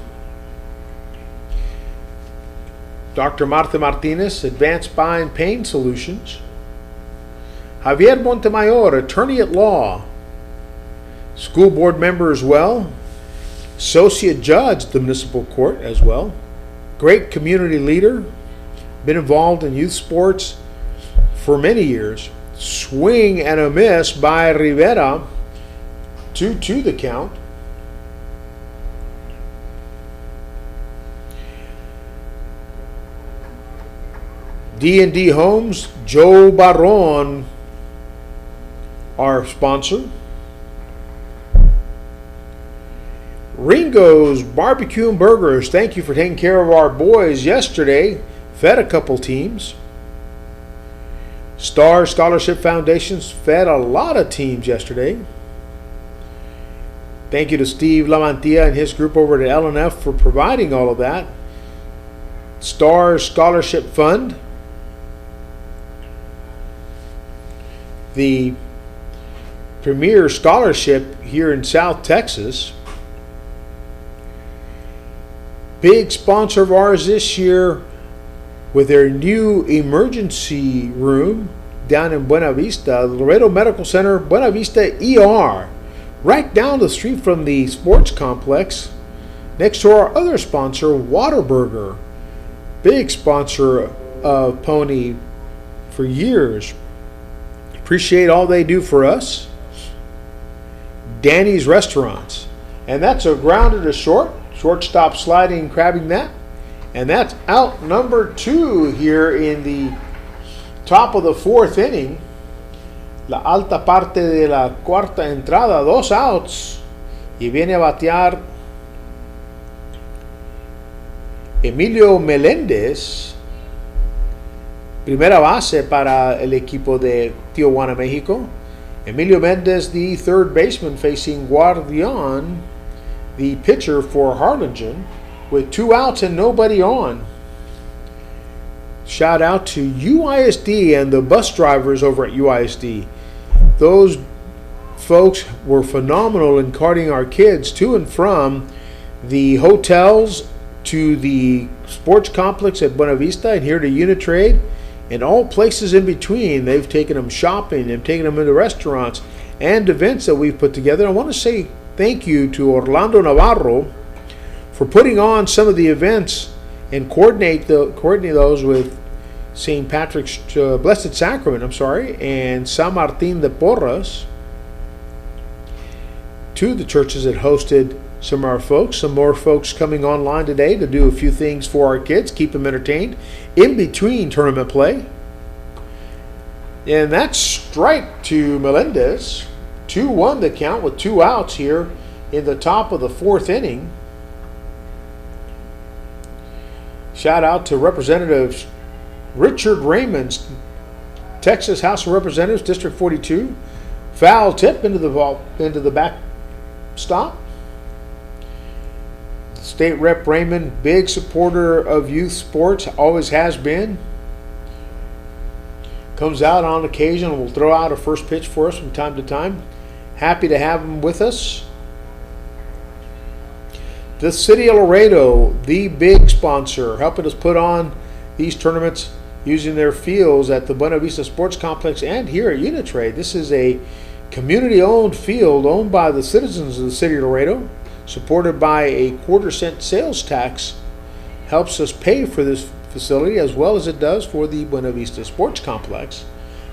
Dr. Marta Martinez, Advanced Spine Pain Solutions. Javier Montemayor, attorney at law. School board member as well. Associate judge at the municipal court as well. Great community leader. Been involved in youth sports for many years. Swing and a miss by Rivera. 2-2 the count. D&D Homes, Joe Barron, our sponsor. Ringo's Barbecue and Burgers, thank you for taking care of our boys yesterday. Fed a couple teams. Star Scholarship Foundations fed a lot of teams yesterday. Thank you to Steve Lamantia and his group over at LNF for providing all of that. Star Scholarship Fund, the premier scholarship here in South Texas. Big sponsor of ours this year with their new emergency room down in Buena Vista, the Laredo Medical Center, Buena Vista ER, right down the street from the sports complex, next to our other sponsor, Whataburger. Big sponsor of Pony for years. Appreciate all they do for us. Danny's Restaurants. And that's a grounder to short. Shortstop sliding, crabbing that. And that's out number 2 here in the top of the fourth inning. La alta parte de la cuarta entrada. 2 outs. Y viene a batear Emilio Meléndez. Primera base para el equipo de Tijuana, Mexico. Emilio Méndez, the third baseman, facing Guardian, the pitcher for Harlingen, with 2 outs and nobody on. Shout out to UISD and the bus drivers over at UISD. Those folks were phenomenal in carting our kids to and from the hotels to the sports complex at Buena Vista and here to Unitrade and all places in between. They've taken them shopping, they've taken them into restaurants and events that we've put together. I want to say thank you to Orlando Navarro for putting on some of the events and coordinate those with St. Patrick's Blessed Sacrament, and San Martin de Porras, two of the churches that hosted some of our folks. Some more folks coming online today to do a few things for our kids, keep them entertained in between tournament play. And that's strike to Melendez. 2-1 the count with 2 outs here in the top of the fourth inning. Shout out to Representative Richard Raymond's Texas House of Representatives, District 42. Foul tip into the back stop. State Rep Raymond, big supporter of youth sports, always has been. Comes out on occasion and will throw out a first pitch for us from time to time. Happy to have him with us. The City of Laredo, the big sponsor, helping us put on these tournaments using their fields at the Buena Vista Sports Complex and here at Unitrade. This is a community-owned field owned by the citizens of the City of Laredo, supported by a quarter-cent sales tax. Helps us pay for this facility as well as it does for the Buena Vista Sports Complex,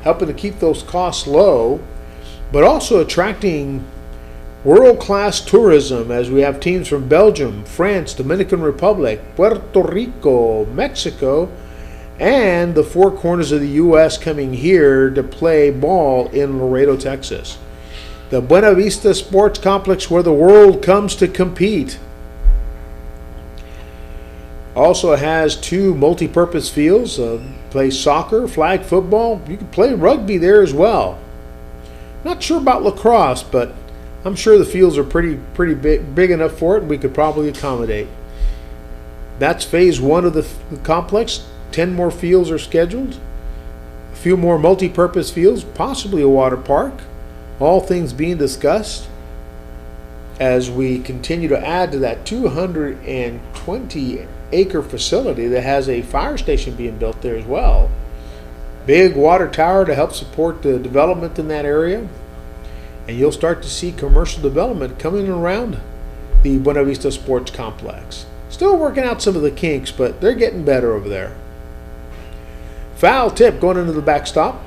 helping to keep those costs low, but also attracting world-class tourism as we have teams from Belgium, France, Dominican Republic, Puerto Rico, Mexico, and the four corners of the U.S. coming here to play ball in Laredo, Texas. The Buena Vista Sports Complex where the world comes to compete. Also has two multi-purpose fields. Play soccer, flag football. You can play rugby there as well. Not sure about lacrosse, but I'm sure the fields are pretty big enough for it, and we could probably accommodate. That's phase one of the complex. 10 more fields are scheduled. A few more multi-purpose fields, possibly a water park. All things being discussed as we continue to add to that 220-acre facility that has a fire station being built there as well. Big water tower to help support the development in that area. And you'll start to see commercial development coming around the Buena Vista Sports Complex. Still working out some of the kinks, but they're getting better over there. Foul tip going into the backstop.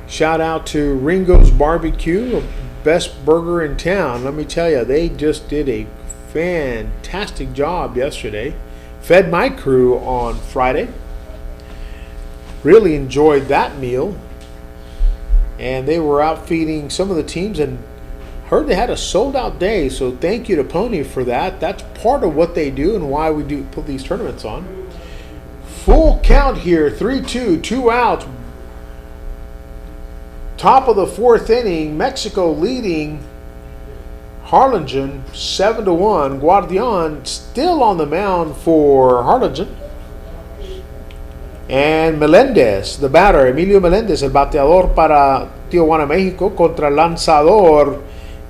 Shout out to Ringo's Barbecue, best burger in town. Let me tell you, they just did a fantastic job yesterday. Fed my crew on Friday. Really enjoyed that meal. And they were out feeding some of the teams and heard they had a sold-out day, so thank you to Pony for that. That's part of what they do and why we do put these tournaments on. Full count here, 3-2, 2 outs. Top of the fourth inning, Mexico leading Harlingen 7-1. Guardian still on the mound for Harlingen. And Melendez, the batter, Emilio Melendez, el bateador para Tijuana, México, contra el lanzador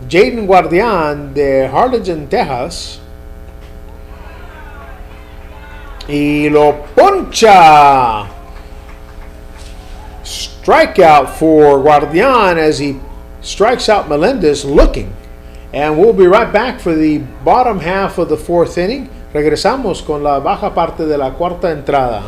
Jaden Guardian de Harlingen, Texas. Y lo poncha. Strikeout for Guardian as he strikes out Melendez looking. And we'll be right back for the bottom half of the fourth inning. Regresamos con la baja parte de la cuarta entrada.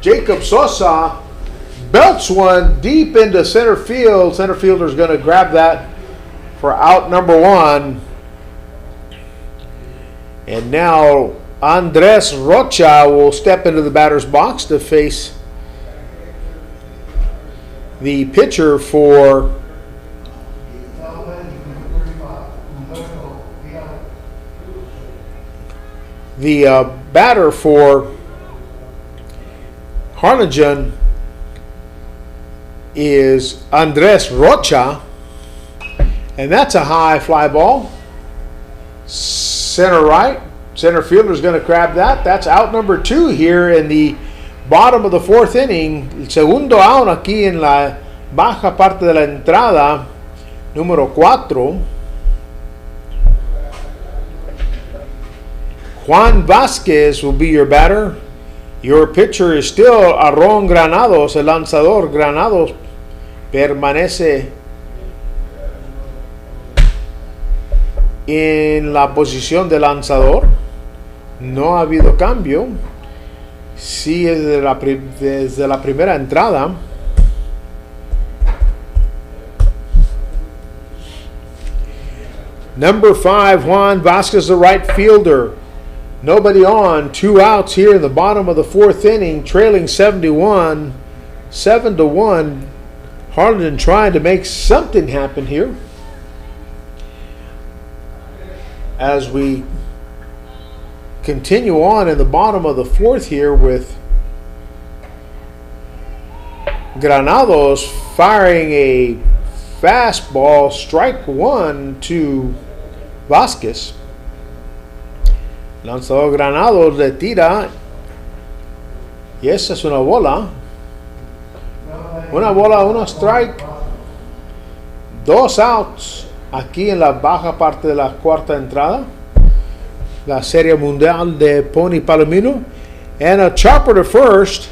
Jacob Sosa belts one deep into center field. Center fielder's going to grab that for out number one. And now Andres Rocha will step into the batter's box to face the pitcher for the batter for Harlingen is Andres Rocha, and that's a high fly ball. Center right, center fielder is going to grab that. That's out number two here in the bottom of the fourth inning. El segundo out aquí en la baja parte de la entrada, número 4. Juan Vázquez will be your batter. Your pitcher is still Aaron Granados. El lanzador Granados permanece en la posición de lanzador. No ha habido cambio. Sí, desde la primera entrada. Number 5, Juan Vázquez, the right fielder. Nobody on. 2 outs here in the bottom of the fourth inning, trailing 7-1. Harlingen trying to make something happen here. As we continue on in the bottom of the fourth here with Granados firing a fastball, strike one to Vázquez. Lanzador Granados le tira y esa es una bola. Una bola, una strike. 2 outs aquí en la baja parte de la cuarta entrada. La Serie Mundial de Pony Palomino. And a chopper to first.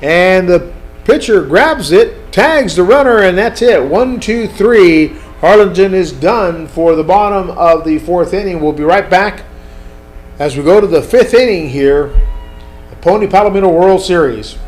And the pitcher grabs it, tags the runner, and that's it. 1, 2, 3. Harlingen is done for the bottom of the fourth inning. We'll be right back as we go to the fifth inning here, the Pony Palomino World Series.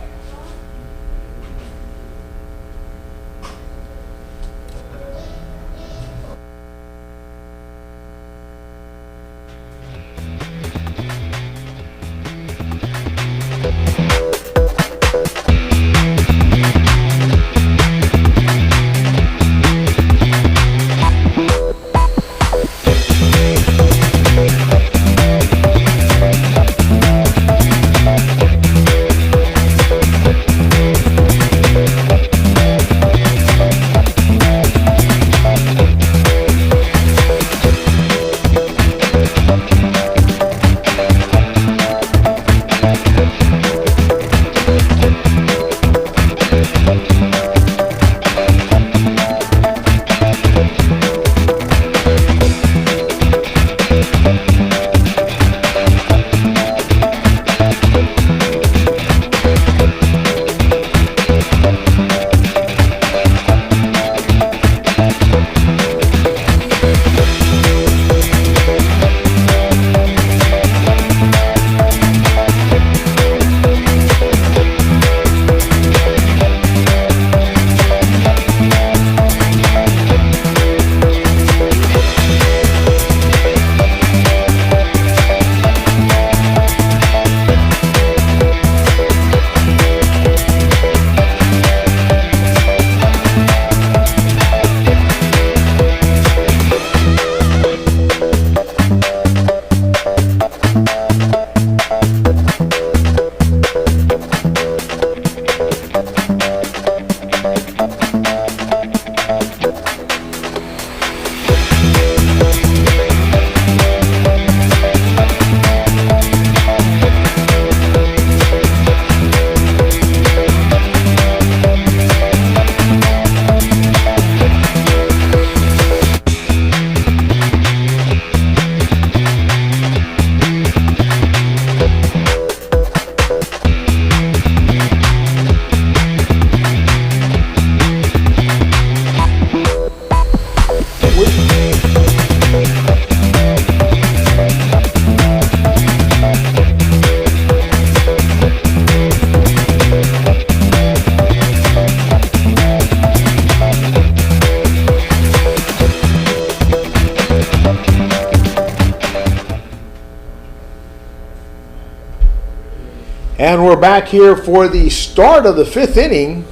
And we're back here for the start of the 5th inning.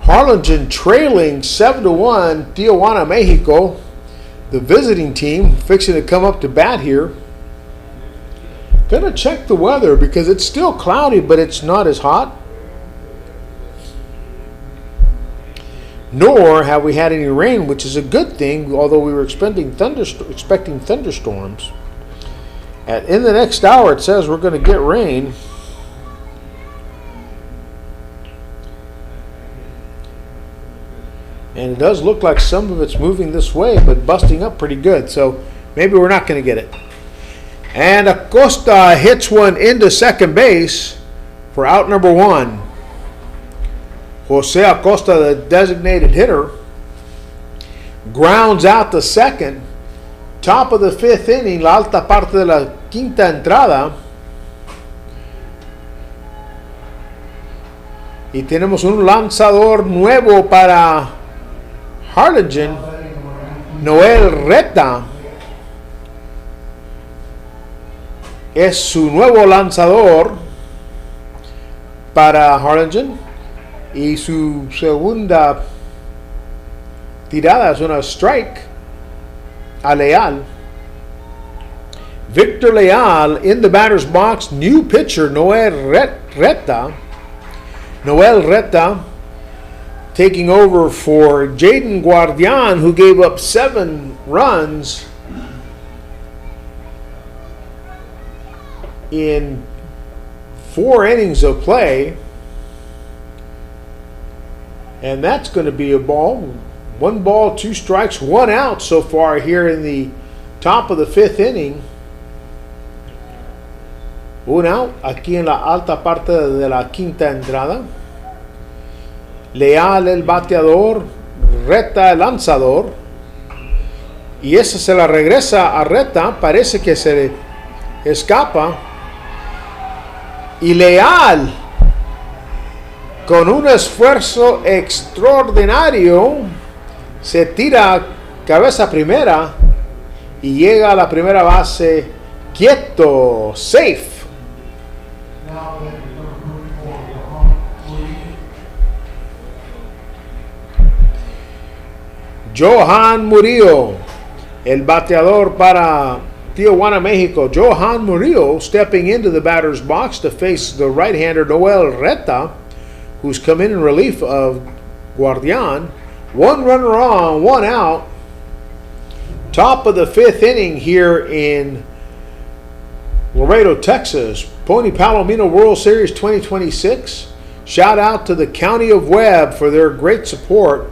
Harlingen trailing 7-1 Tijuana, Mexico. The visiting team fixing to come up to bat here. Gonna check the weather because it's still cloudy, but it's not as hot. Nor have we had any rain, which is a good thing, although we were expecting thunderstorms. And in the next hour, it says we're going to get rain. And it does look like some of it's moving this way, but busting up pretty good. So maybe we're not going to get it. And Acosta hits one into second base for out number 1. Jose Acosta, the designated hitter, grounds out the second. Top of the 5th inning, la alta parte de la quinta entrada. Y tenemos un lanzador nuevo para Harlingen, Noel Reta. Es su nuevo lanzador para Harlingen. Y su segunda tirada es una strike a Leal. Victor Leal in the batter's box. New pitcher Noel Reta. Noel Reta taking over for Jaden Guardian, who gave up 7 runs in 4 innings of play. And that's going to be a ball. 1 ball, 2 strikes, 1 out so far here in the top of the 5th inning. 1 out aquí en la alta parte de la quinta entrada. Leal el bateador, Reta el lanzador. Y esa se la regresa a Reta. Parece que se le escapa. Y Leal, con un esfuerzo extraordinario, se tira cabeza primera y llega a la primera base quieto, safe. Johan Murillo, el bateador para Tijuana, Mexico. Johan Murillo stepping into the batter's box to face the right-hander Noel Reta, who's come in relief of Guardian. 1 runner on, 1 out. Top of the 5th inning here in Laredo, Texas. Pony Palomino World Series 2026. Shout out to the County of Webb for their great support.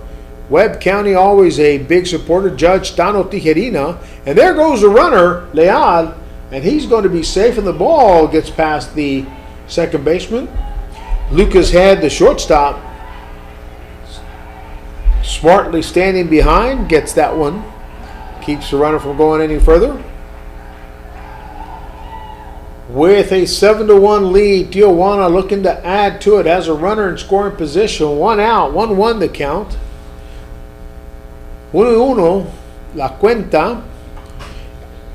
Webb County always a big supporter. Judge Tano Tijerina. And there goes the runner, Leal. And he's going to be safe, and the ball gets past the second baseman. Lucas Head, the shortstop, smartly standing behind, gets that one. Keeps the runner from going any further. With a 7-1 lead, Tijuana looking to add to it. Has a runner in scoring position. 1 out, 1-1 the count. 1-1 la cuenta.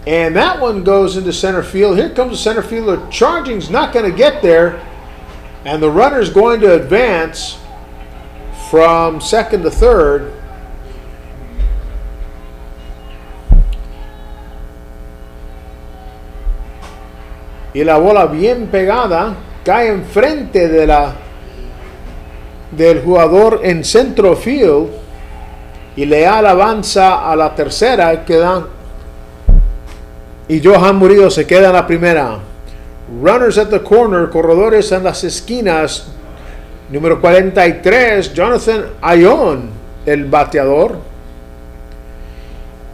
And that one goes into center field. Here comes the center fielder charging. He's not going to get there. And the runner's going to advance from second to third. Y la bola bien pegada cae enfrente del jugador en centro field. Y Leal avanza a la tercera. Y Johan Murillo se queda en la primera. Runners at the corner, corredores en las esquinas. Número 43, Jonathan Ayón, el bateador.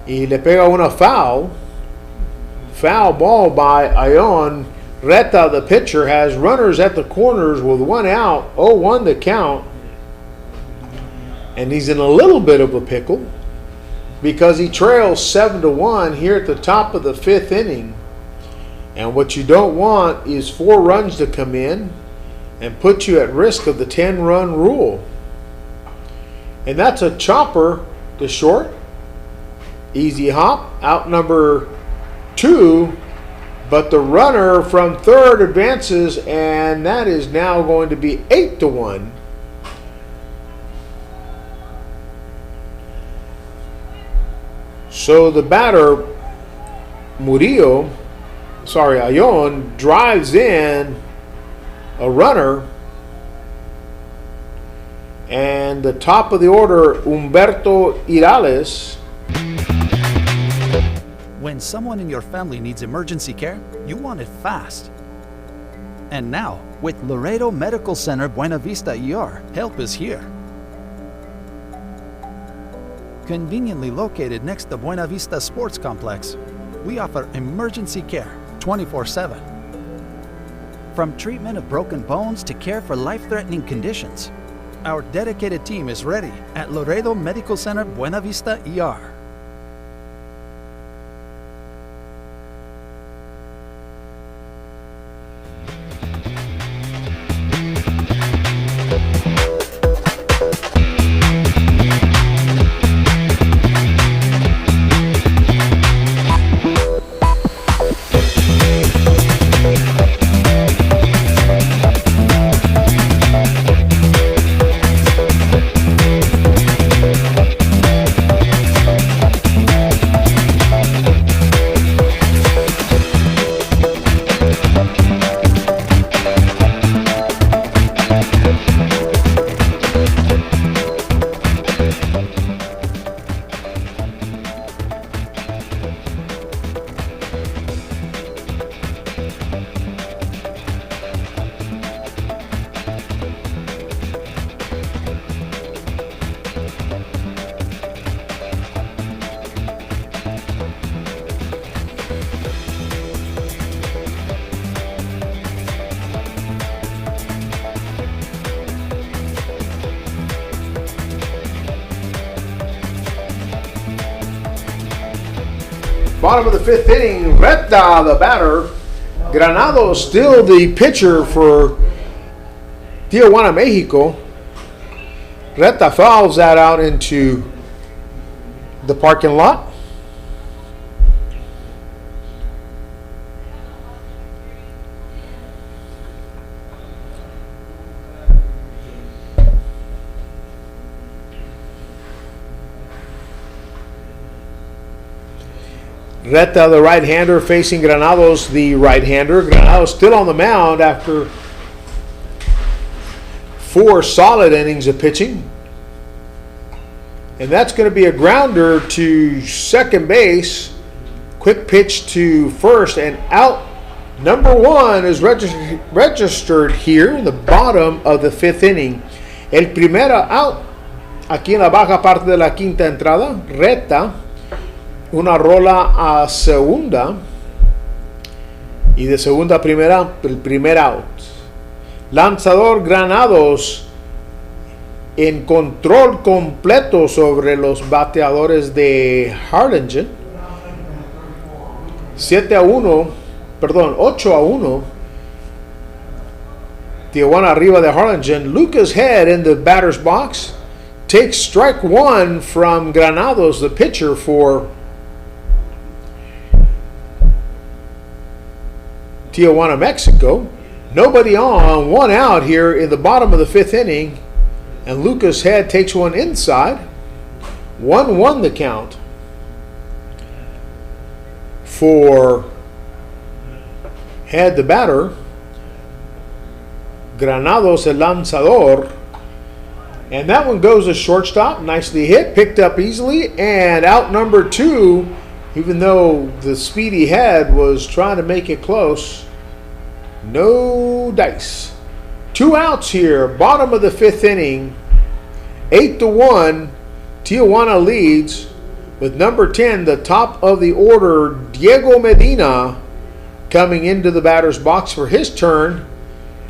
Y le pega una foul. Foul ball by Ayón. Reta, the pitcher, has runners at the corners with 1 out, 0-1 the count. And he's in a little bit of a pickle because he trails 7-1 here at the top of the 5th inning. And what you don't want is 4 runs to come in and put you at risk of the 10-run rule. And that's a chopper to short. Easy hop. Out number 2 But the runner from third advances, and that is now going to be 8-1. So the batter, Ayon, drives in a runner, and the top of the order, Humberto Irales. When someone in your family needs emergency care, you want it fast. And now, with Laredo Medical Center Buena Vista ER, help is here. Conveniently located next to Buena Vista Sports Complex, we offer emergency care 24/7. From treatment of broken bones to care for life-threatening conditions, our dedicated team is ready at Laredo Medical Center Buena Vista ER. Bottom of the fifth inning, Reta, the batter. Granado still the pitcher for Tijuana, Mexico. Reta fouls that out into the parking lot. Reta, the right-hander, facing Granados, the right-hander. Granados still on the mound after 4 solid innings of pitching. And that's going to be a grounder to second base. Quick pitch to first, and out. Number 1 is registered here in the bottom of the fifth inning. El primera out. Aquí en la baja parte de la quinta entrada. Reta. Una rola a segunda y de segunda a primera, el primer out. Lanzador Granados en control completo sobre los bateadores de Harlingen. 8-1. Tijuana arriba de Harlingen. Lucas Head in the batter's box takes strike 1 from Granados, the pitcher for Tijuana, Mexico. Nobody on, 1 out here in the bottom of the fifth inning, and Lucas Head takes one inside. 1-1 the count for Head, the batter. Granados, el lanzador. And that one goes to shortstop. Nicely hit, picked up easily, and out number 2, even though the speedy Head was trying to make it close. No dice. 2 outs here, bottom of the fifth inning. 8-1, Tijuana leads with number 10, the top of the order, Diego Medina, coming into the batter's box for his turn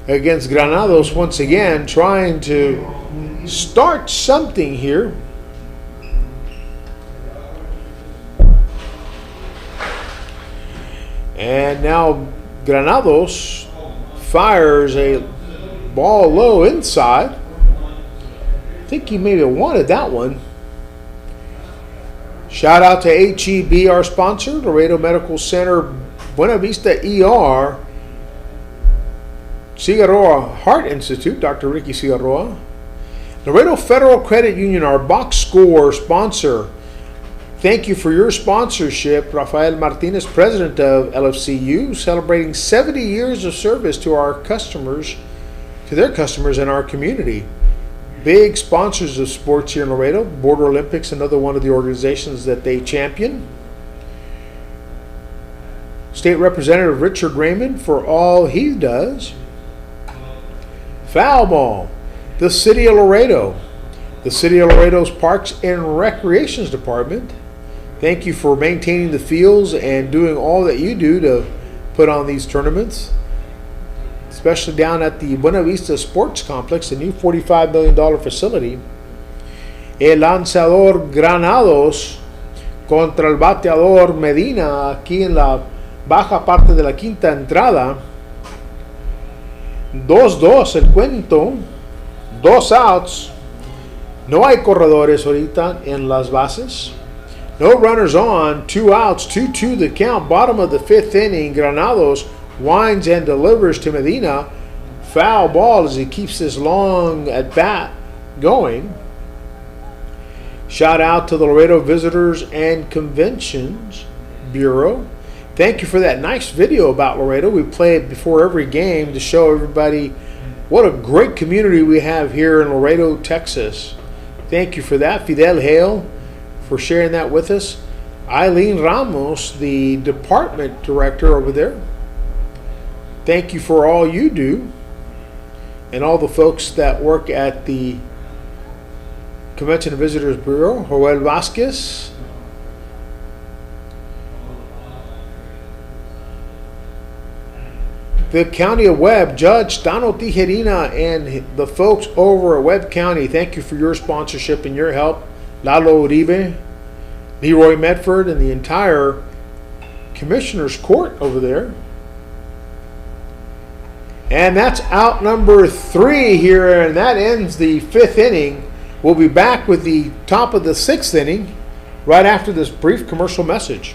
against Granados once again, trying to start something here. And now Granados fires a ball low inside. I think he maybe wanted that one. Shout out to HEB, our sponsor, Laredo Medical Center Buena Vista ER, Cigarroa Heart Institute, Dr. Ricky Cigarroa. Laredo Federal Credit Union, our box score sponsor. Thank you for your sponsorship. Rafael Martinez, president of LFCU, celebrating 70 years of service to our customers, to their customers in our community. Big sponsors of sports here in Laredo. Border Olympics, another one of the organizations that they champion. State Representative Richard Raymond for all he does. Foul ball. The City of Laredo. The City of Laredo's Parks and Recreations Department. Thank you for maintaining the fields and doing all that you do to put on these tournaments, especially down at the Buena Vista Sports Complex, the new $45 million facility. El lanzador Granados contra el bateador Medina, aquí en la baja parte de la quinta entrada. 2-2 el cuento, 2 outs. No hay corredores ahorita en las bases. No runners on, 2 outs, 2-2 the count. Bottom of the 5th inning, Granados winds and delivers to Medina. Foul ball as he keeps this long at bat going. Shout out to the Laredo Visitors and Conventions Bureau. Thank you for that nice video about Laredo. We play it before every game to show everybody what a great community we have here in Laredo, Texas. Thank you for that. Fidel Hale for sharing that with us. Eileen Ramos, the department director over there. Thank you for all you do. And all the folks that work at the Convention and Visitors Bureau. Joel Vasquez. The County of Webb, Judge Tano Tijerina and the folks over at Webb County, thank you for your sponsorship and your help. Lalo Uribe, Leroy Medford, and the entire Commissioner's Court over there. And that's out number 3 here, and that ends the 5th inning. We'll be back with the top of the 6th inning right after this brief commercial message.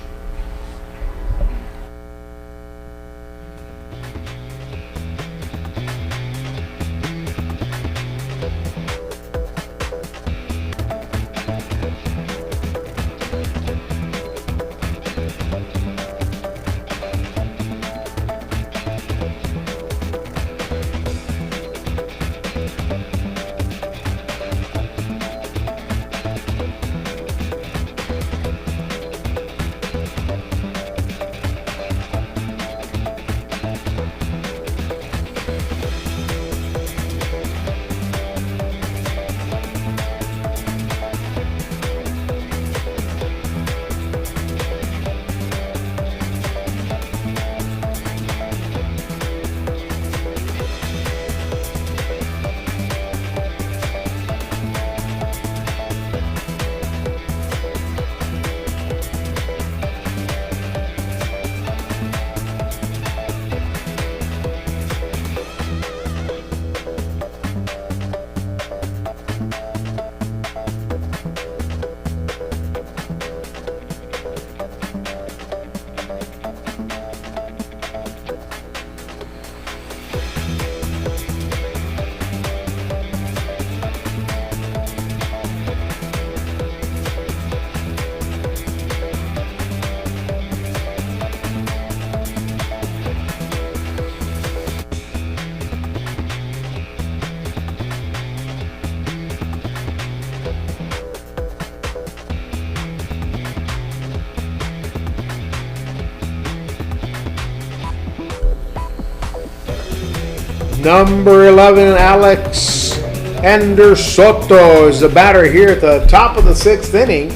Number 11, Alex Ender Soto is the batter here at the top of the 6th inning.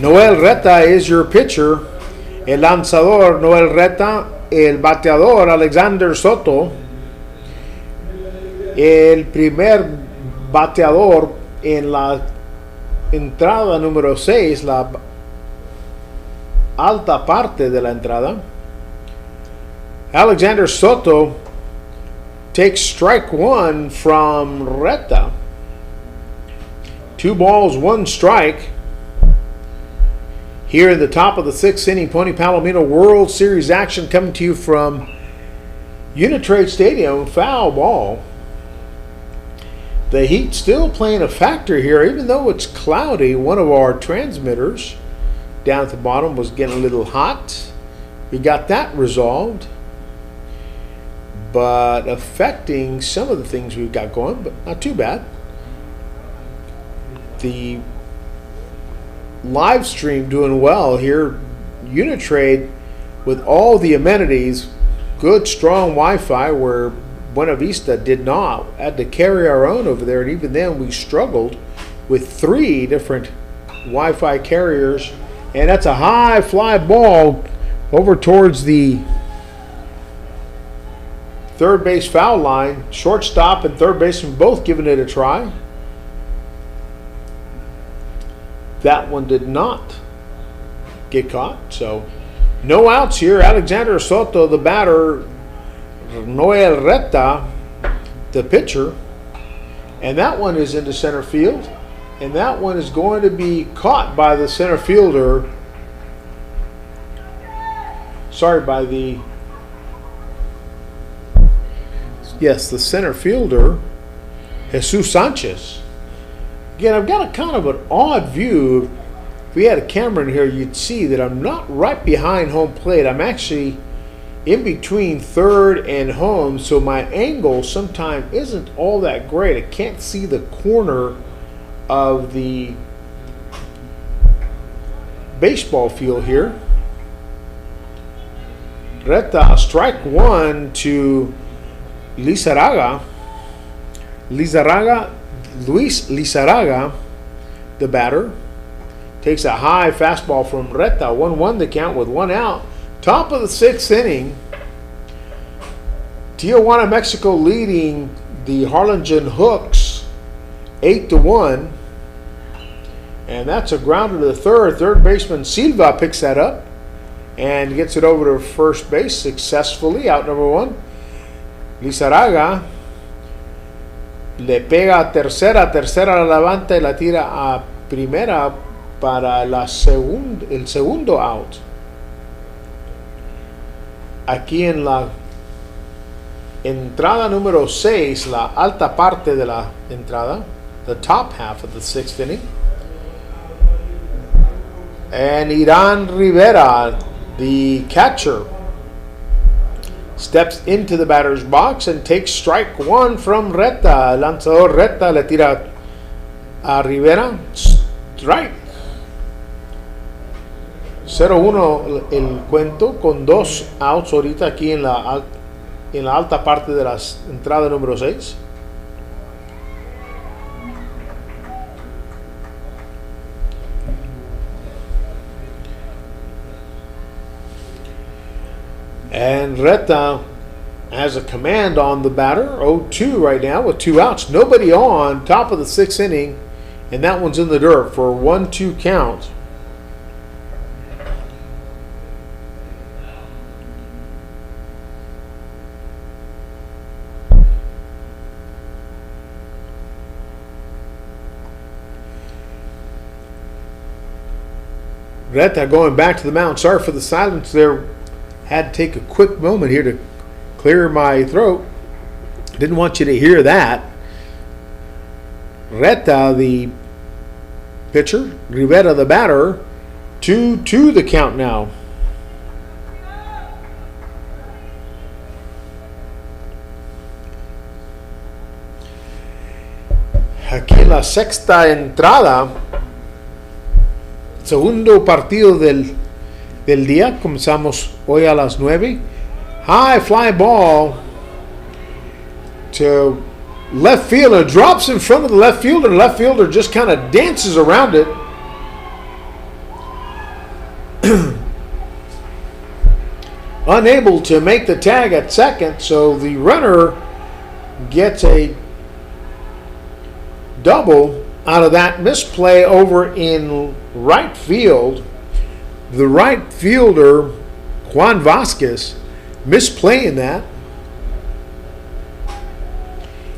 Noel Reta is your pitcher. El lanzador, Noel Reta. El bateador, Alexander Soto. El primer bateador en la entrada número 6, la alta parte de la entrada. Alexander Soto takes strike 1 from Reta. 2 balls, 1 strike. here in the top of the 6th inning. Pony Palomino World Series action coming to you from Unitrade Stadium. Foul ball. The heat still playing a factor here, even though it's cloudy. One of our transmitters down at the bottom was getting a little hot. We got that resolved, but affecting some of the things we've got going, but not too bad. The live stream doing well here. Unitrade with all the amenities, good strong Wi-Fi, where Buena Vista did not. Had to carry our own over there, and even then we struggled with 3 different Wi-Fi carriers. And that's a high fly ball over towards the third base foul line. Shortstop and third baseman both giving it a try. That one did not get caught. So no outs here. Alexander Soto, the batter. Noel Reta, the pitcher. And that one is into center field. And that one is going to be caught by the center fielder. The center fielder, Jesus Sanchez. Again, I've got a kind of an odd view. If we had a camera in here, you'd see that I'm not right behind home plate. I'm actually in between third and home, so my angle sometimes isn't all that great. I can't see the corner of the baseball field here. Reta, strike one to Lizarraga. Luis Lizarraga, the batter, takes a high fastball from Reta. 1-1 the count with 1 out. Top of the 6th inning. Tijuana, Mexico leading the Harlingen Hooks 8-1. And that's a grounder to the third. Third baseman Silva picks that up and gets it over to first base successfully. Out number 1. Lizarraga le pega a tercera la levanta y la tira a primera para el segundo out. Aquí en la entrada número 6, la alta parte de la entrada, the top half of the 6th inning. And Iran Rivera, the catcher, steps into the batter's box and takes strike 1 from Reta. Lanzador Reta le tira a Rivera. Strike. 0-1 el cuento con 2 outs ahorita aquí en la alta parte de la entrada número 6. And Reta has a command on the batter. 0-2 right now with 2 outs. Nobody on, top of the 6th inning, and that one's in the dirt for a 1-2 count. Reta going back to the mound. Sorry for the silence there. Had to take a quick moment here to clear my throat. Didn't want you to hear that. Reta, the pitcher. Rivera, the batter. 2-2 the count now. Aquí en la sexta entrada. Segundo partido del día. Comenzamos hoy a las 9. High fly ball to left fielder. Drops in front of the left fielder. The left fielder just kind of dances around it. Unable to make the tag at second, so the runner gets a double out of that misplay over in right field. The right fielder, Juan Vasquez, misplaying that.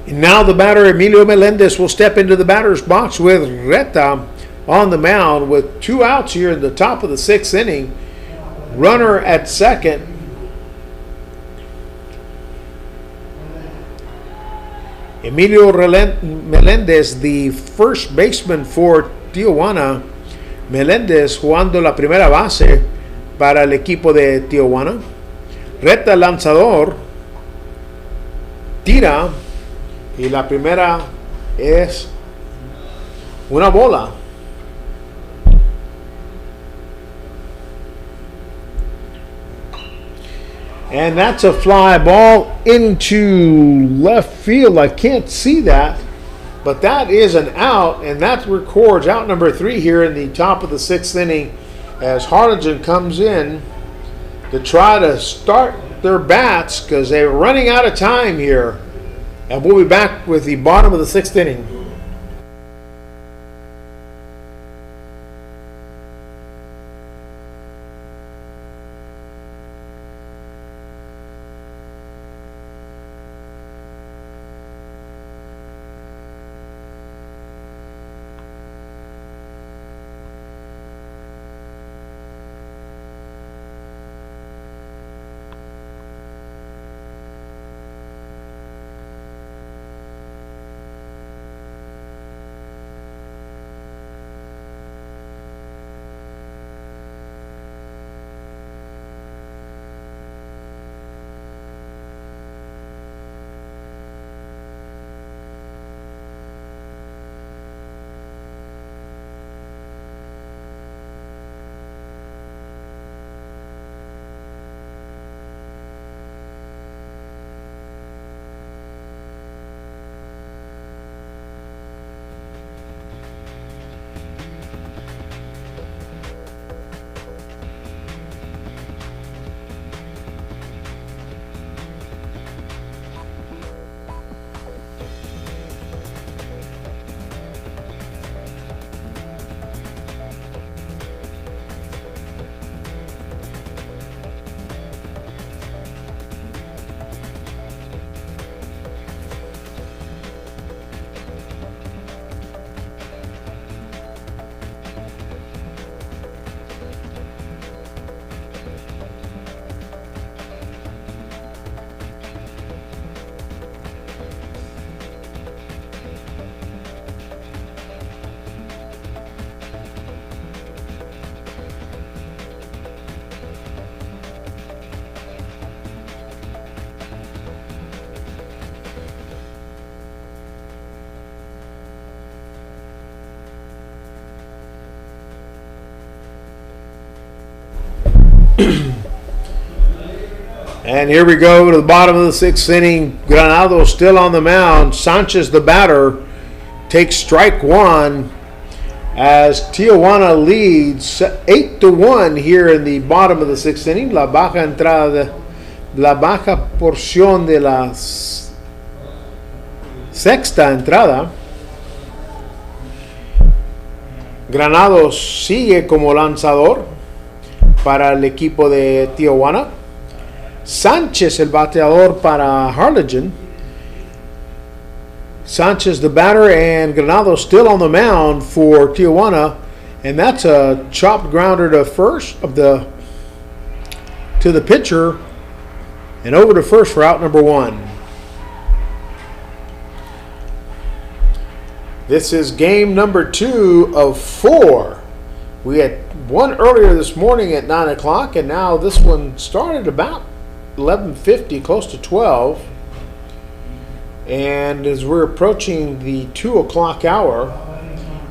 And now the batter, Emilio Melendez, will step into the batter's box with Reta on the mound with 2 outs here in the top of the 6th inning. Runner at second. Emilio Melendez, the first baseman for Tijuana. Melendez jugando la primera base para el equipo de Tijuana. Reta lanzador. Tira. Y la primera es una bola. And that's a fly ball into left field. I can't see that, but that is an out, and that records out number 3 here in the top of the 6th inning as Harlingen comes in to try to start their bats because they're running out of time here. And we'll be back with the bottom of the 6th inning. And here we go to the bottom of the 6th inning. Granado still on the mound. Sanchez, the batter, takes strike 1 as Tijuana leads 8-1 here in the bottom of the 6th inning. La baja porción de la sexta entrada. Granados sigue como lanzador para el equipo de Tijuana. Sánchez, el bateador para Harlingen. Sanchez, the batter, and Granado still on the mound for Tijuana, and that's a chopped grounder to first to the pitcher, and over to first for out number 1. This is game number 2 of 4. We had one earlier this morning at 9 o'clock, and now this one started about 11:50, close to 12. And as we're approaching the 2 o'clock hour,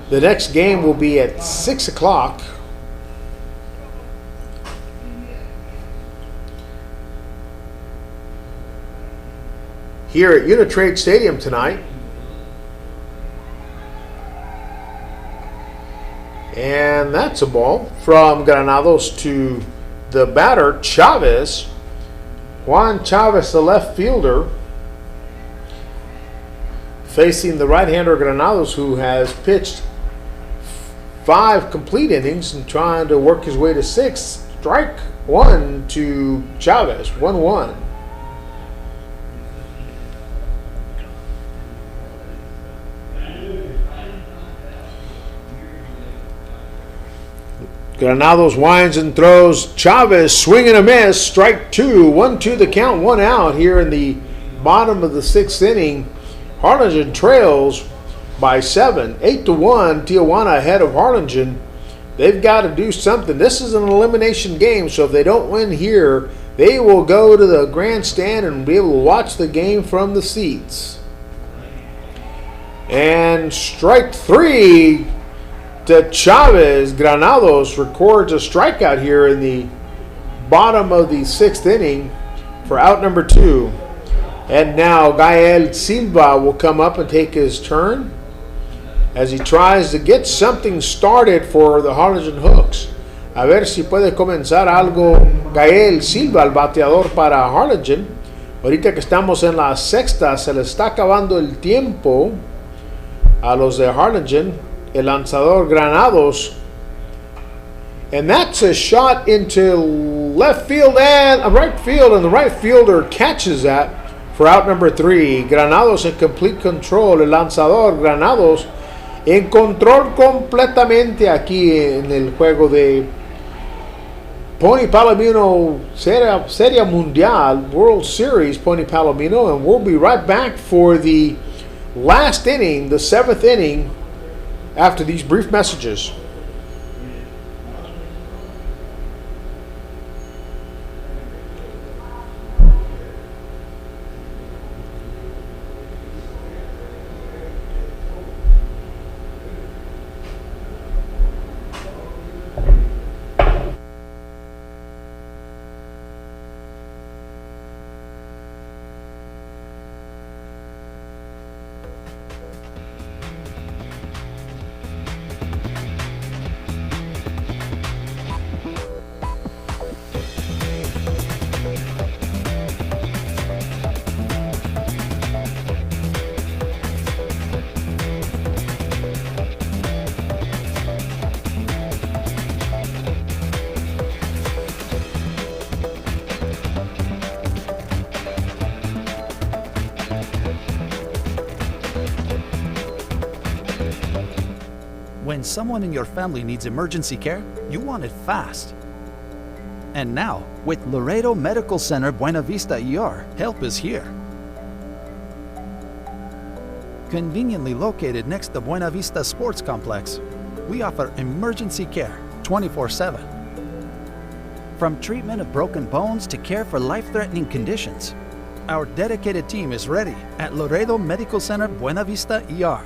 the next game will be at 6 o'clock. Here at Unitrade Stadium tonight. And that's a ball from Granados to the batter, Chavez. Juan Chavez, the left fielder, facing the right-hander Granados, who has pitched 5 complete innings and trying to work his way to 6. Strike 1 to Chavez, 1-1. Granados winds and throws. Chavez swing and a miss. Strike two. 1-2 the count, one out here in the bottom of the sixth inning. Harlingen trails by 7. 8-1. Tijuana ahead of Harlingen. They've got to do something. This is an elimination game, so if they don't win here, they will go to the grandstand and be able to watch the game from the seats. And strike three to Chavez. Granados records a strikeout here in the bottom of the sixth inning for out number 2. And now Gael Silva will come up and take his turn as he tries to get something started for the Harlingen Hooks. A ver si puede comenzar algo Gael Silva, el bateador para Harlingen. Ahorita que estamos en la sexta, se le está acabando el tiempo a los de Harlingen. El lanzador Granados. And that's a shot into left field and right field, and the right fielder catches that for out number 3. Granados in complete control. El lanzador Granados en control completamente aquí en el juego de Pony Palomino Serie Mundial World Series, Pony Palomino, and we'll be right back for the last inning, the 7th inning, after these brief messages. When someone in your family needs emergency care, you want it fast. And now, with Laredo Medical Center Buena Vista ER, help is here. Conveniently located next to Buena Vista Sports Complex, we offer emergency care 24/7. From treatment of broken bones to care for life-threatening conditions, our dedicated team is ready at Laredo Medical Center Buena Vista ER.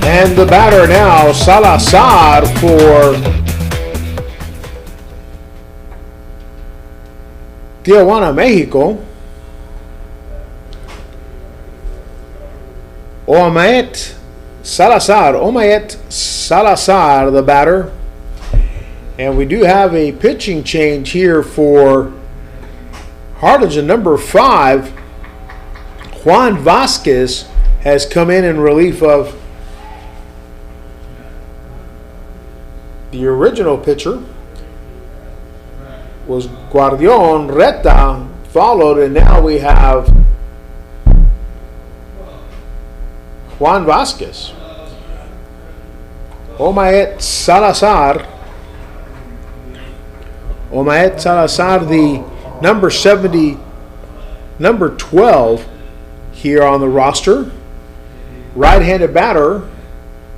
And the batter now, Salazar for Tijuana, Mexico. Omayet Salazar, the batter. And we do have a pitching change here for Harlingen. Number 5, Juan Vasquez, has come in relief of the original pitcher. Was Guardion. Reta followed, and now we have Juan Vasquez. Omayet Salazar Omaet Salazar, the number 12 here on the roster. Right-handed batter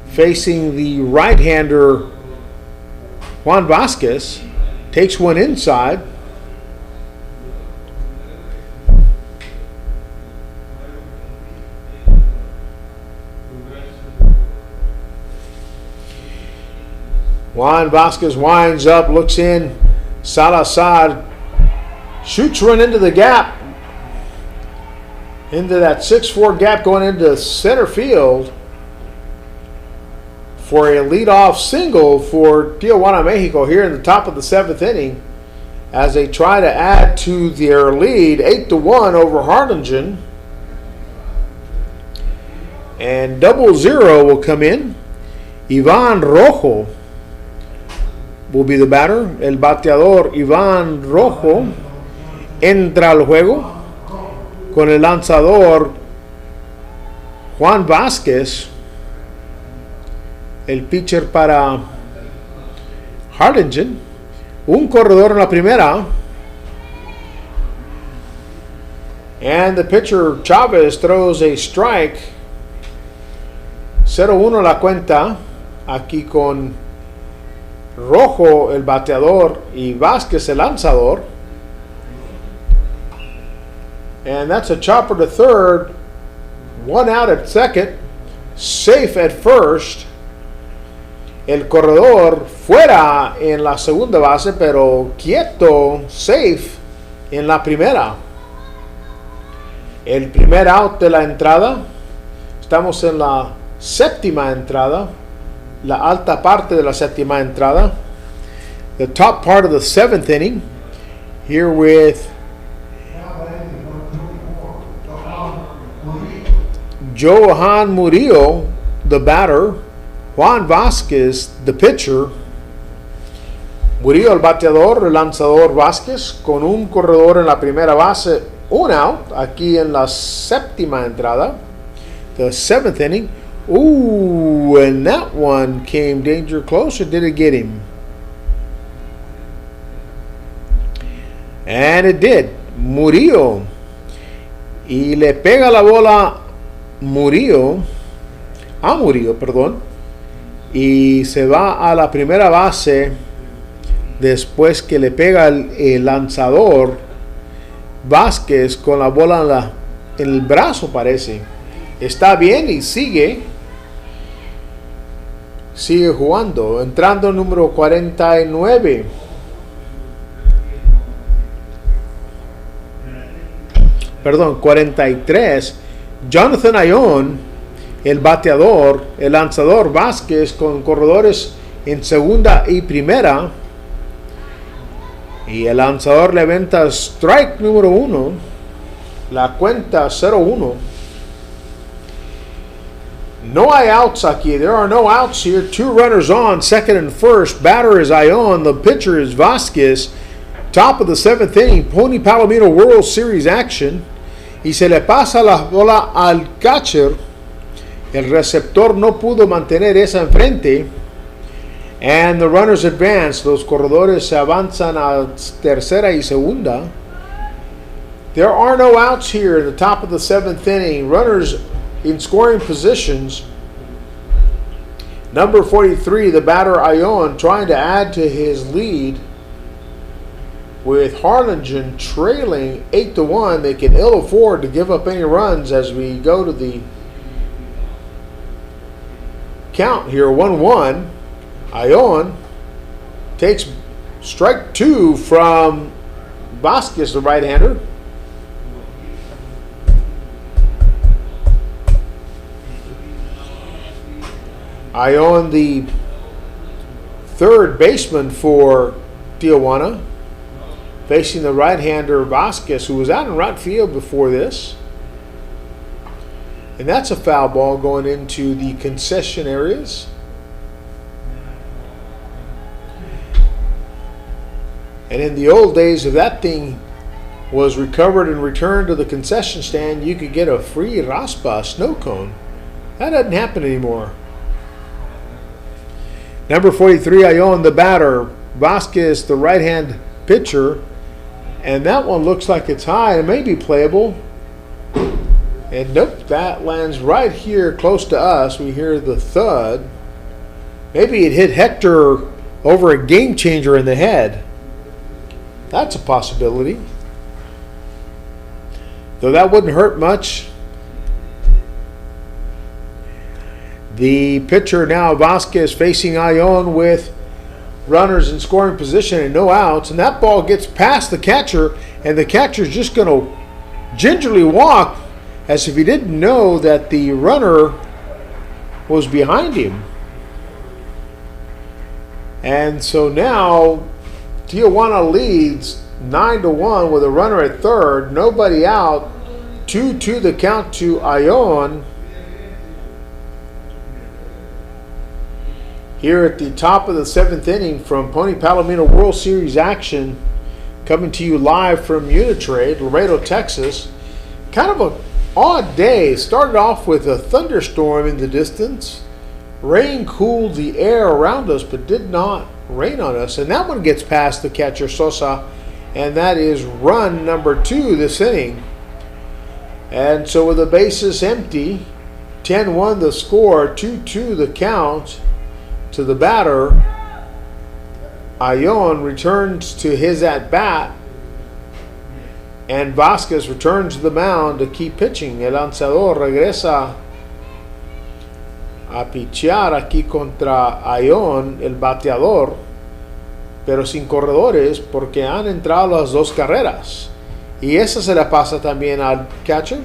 facing the right-hander Juan Vasquez. Takes one inside. Juan Vasquez winds up, looks in. Salazar shoots run into the gap. Into that 6-4 gap going into center field for a leadoff single for Tijuana, Mexico here in the top of the 7th inning as they try to add to their lead 8-1 over Harlingen. And 0-0 will come in. Ivan Rojo will be the batter. El bateador Ivan Rojo entra al juego con el lanzador Juan Vázquez, el pitcher para Harlingen. Un corredor en la primera. And the pitcher Chavez throws a strike. 0-1 la cuenta. Aquí con Rojo el bateador y Vázquez el lanzador. And that's a chopper to third. One out at second. Safe at first. El corredor fuera en la segunda base, pero quieto, safe en la primera. El primer out de la entrada. Estamos en la séptima entrada. La alta parte de la séptima entrada. The top part of the 7th inning. Here with Johan Murillo, the batter. Juan Vázquez, the pitcher. Murillo, el bateador, el lanzador Vázquez, con un corredor en la primera base, un out, aquí en la séptima entrada. The 7th inning. Ooh, and that one came danger close, or did it get him? And it did. Murillo. Y le pega la bola a Murillo, perdón. Y se va a la primera base después que le pega el lanzador Vázquez con la bola en el brazo, parece. Está bien y sigue jugando. Entrando número 49. Perdón, 43. Jonathan Ayón, el bateador, el lanzador Vázquez con corredores en segunda y primera. Y el lanzador le aventa strike número 1. La cuenta 0-1. No hay outs aquí. There are no outs here. 2 runners on, second and first. Batter is Ayón. The pitcher is Vázquez. Top of the 7th inning. Pony Palomino World Series action. Y se le pasa la bola al catcher. El receptor no pudo mantener esa enfrente. And the runners advance. Los corredores se avanzan a tercera y segunda. There are no outs here in the top of the 7th inning. Runners in scoring positions. Number 43, the batter Ayón, trying to add to his lead. With Harlingen trailing 8-1, they can ill afford to give up any runs as we go to the count here. 1-1. Ayón takes strike 2 from Vázquez, the right-hander. Ayón, the third baseman for Tijuana, facing the right-hander Vázquez, who was out in right field before this. And that's a foul ball going into the concession areas. And in the old days, if that thing was recovered and returned to the concession stand, you could get a free raspa, snow cone. That doesn't happen anymore. Number 43, Ayón, the batter. Vázquez, the right-hand pitcher. And that one looks like it's high. It may be playable. And nope, that lands right here close to us. We hear the thud. Maybe it hit Hector over a game changer in the head. That's a possibility. Though that wouldn't hurt much. The pitcher now, Vasquez, facing Ion with runners in scoring position and no outs. And that ball gets past the catcher, and the catcher's just going to gingerly walk as if he didn't know that the runner was behind him. And so now Tijuana leads 9-1 with a runner at third, nobody out. 2-2 the count to Ion. Here at the top of the 7th inning from Pony Palomino World Series action, coming to you live from Unitrade, Laredo, Texas. Kind of an odd day. Started off with a thunderstorm in the distance. Rain cooled the air around us, but did not rain on us. And that one gets past the catcher, Sosa, and that is run number 2 this inning. And so with the bases empty, 10-1 the score, 2-2 the count to the batter. Ion returns to his at-bat, and Vasquez returns to the mound to keep pitching. El lanzador regresa a pichear aquí contra Ion, el bateador, pero sin corredores porque han entrado las 2 carreras. Y esa se la pasa también al catcher.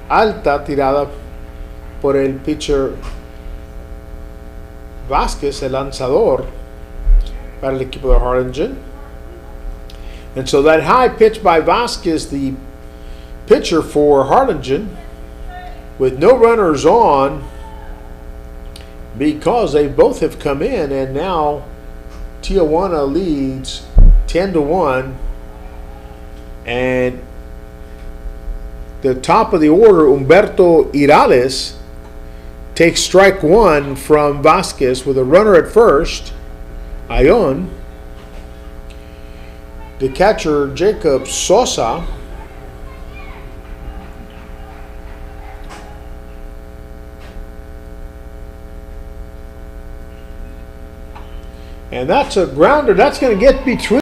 Alta tirada por el pitcher Vasquez, el lanzador para el equipo de Harlingen. And so that high pitch by Vasquez, the pitcher for Harlingen, with no runners on because they both have come in, and now Tijuana leads 10-1. And the top of the order, Humberto Irales, takes strike 1 from Vasquez with a runner at first. Ion. The catcher, Jacob Sosa, and that's a grounder. That's going to get between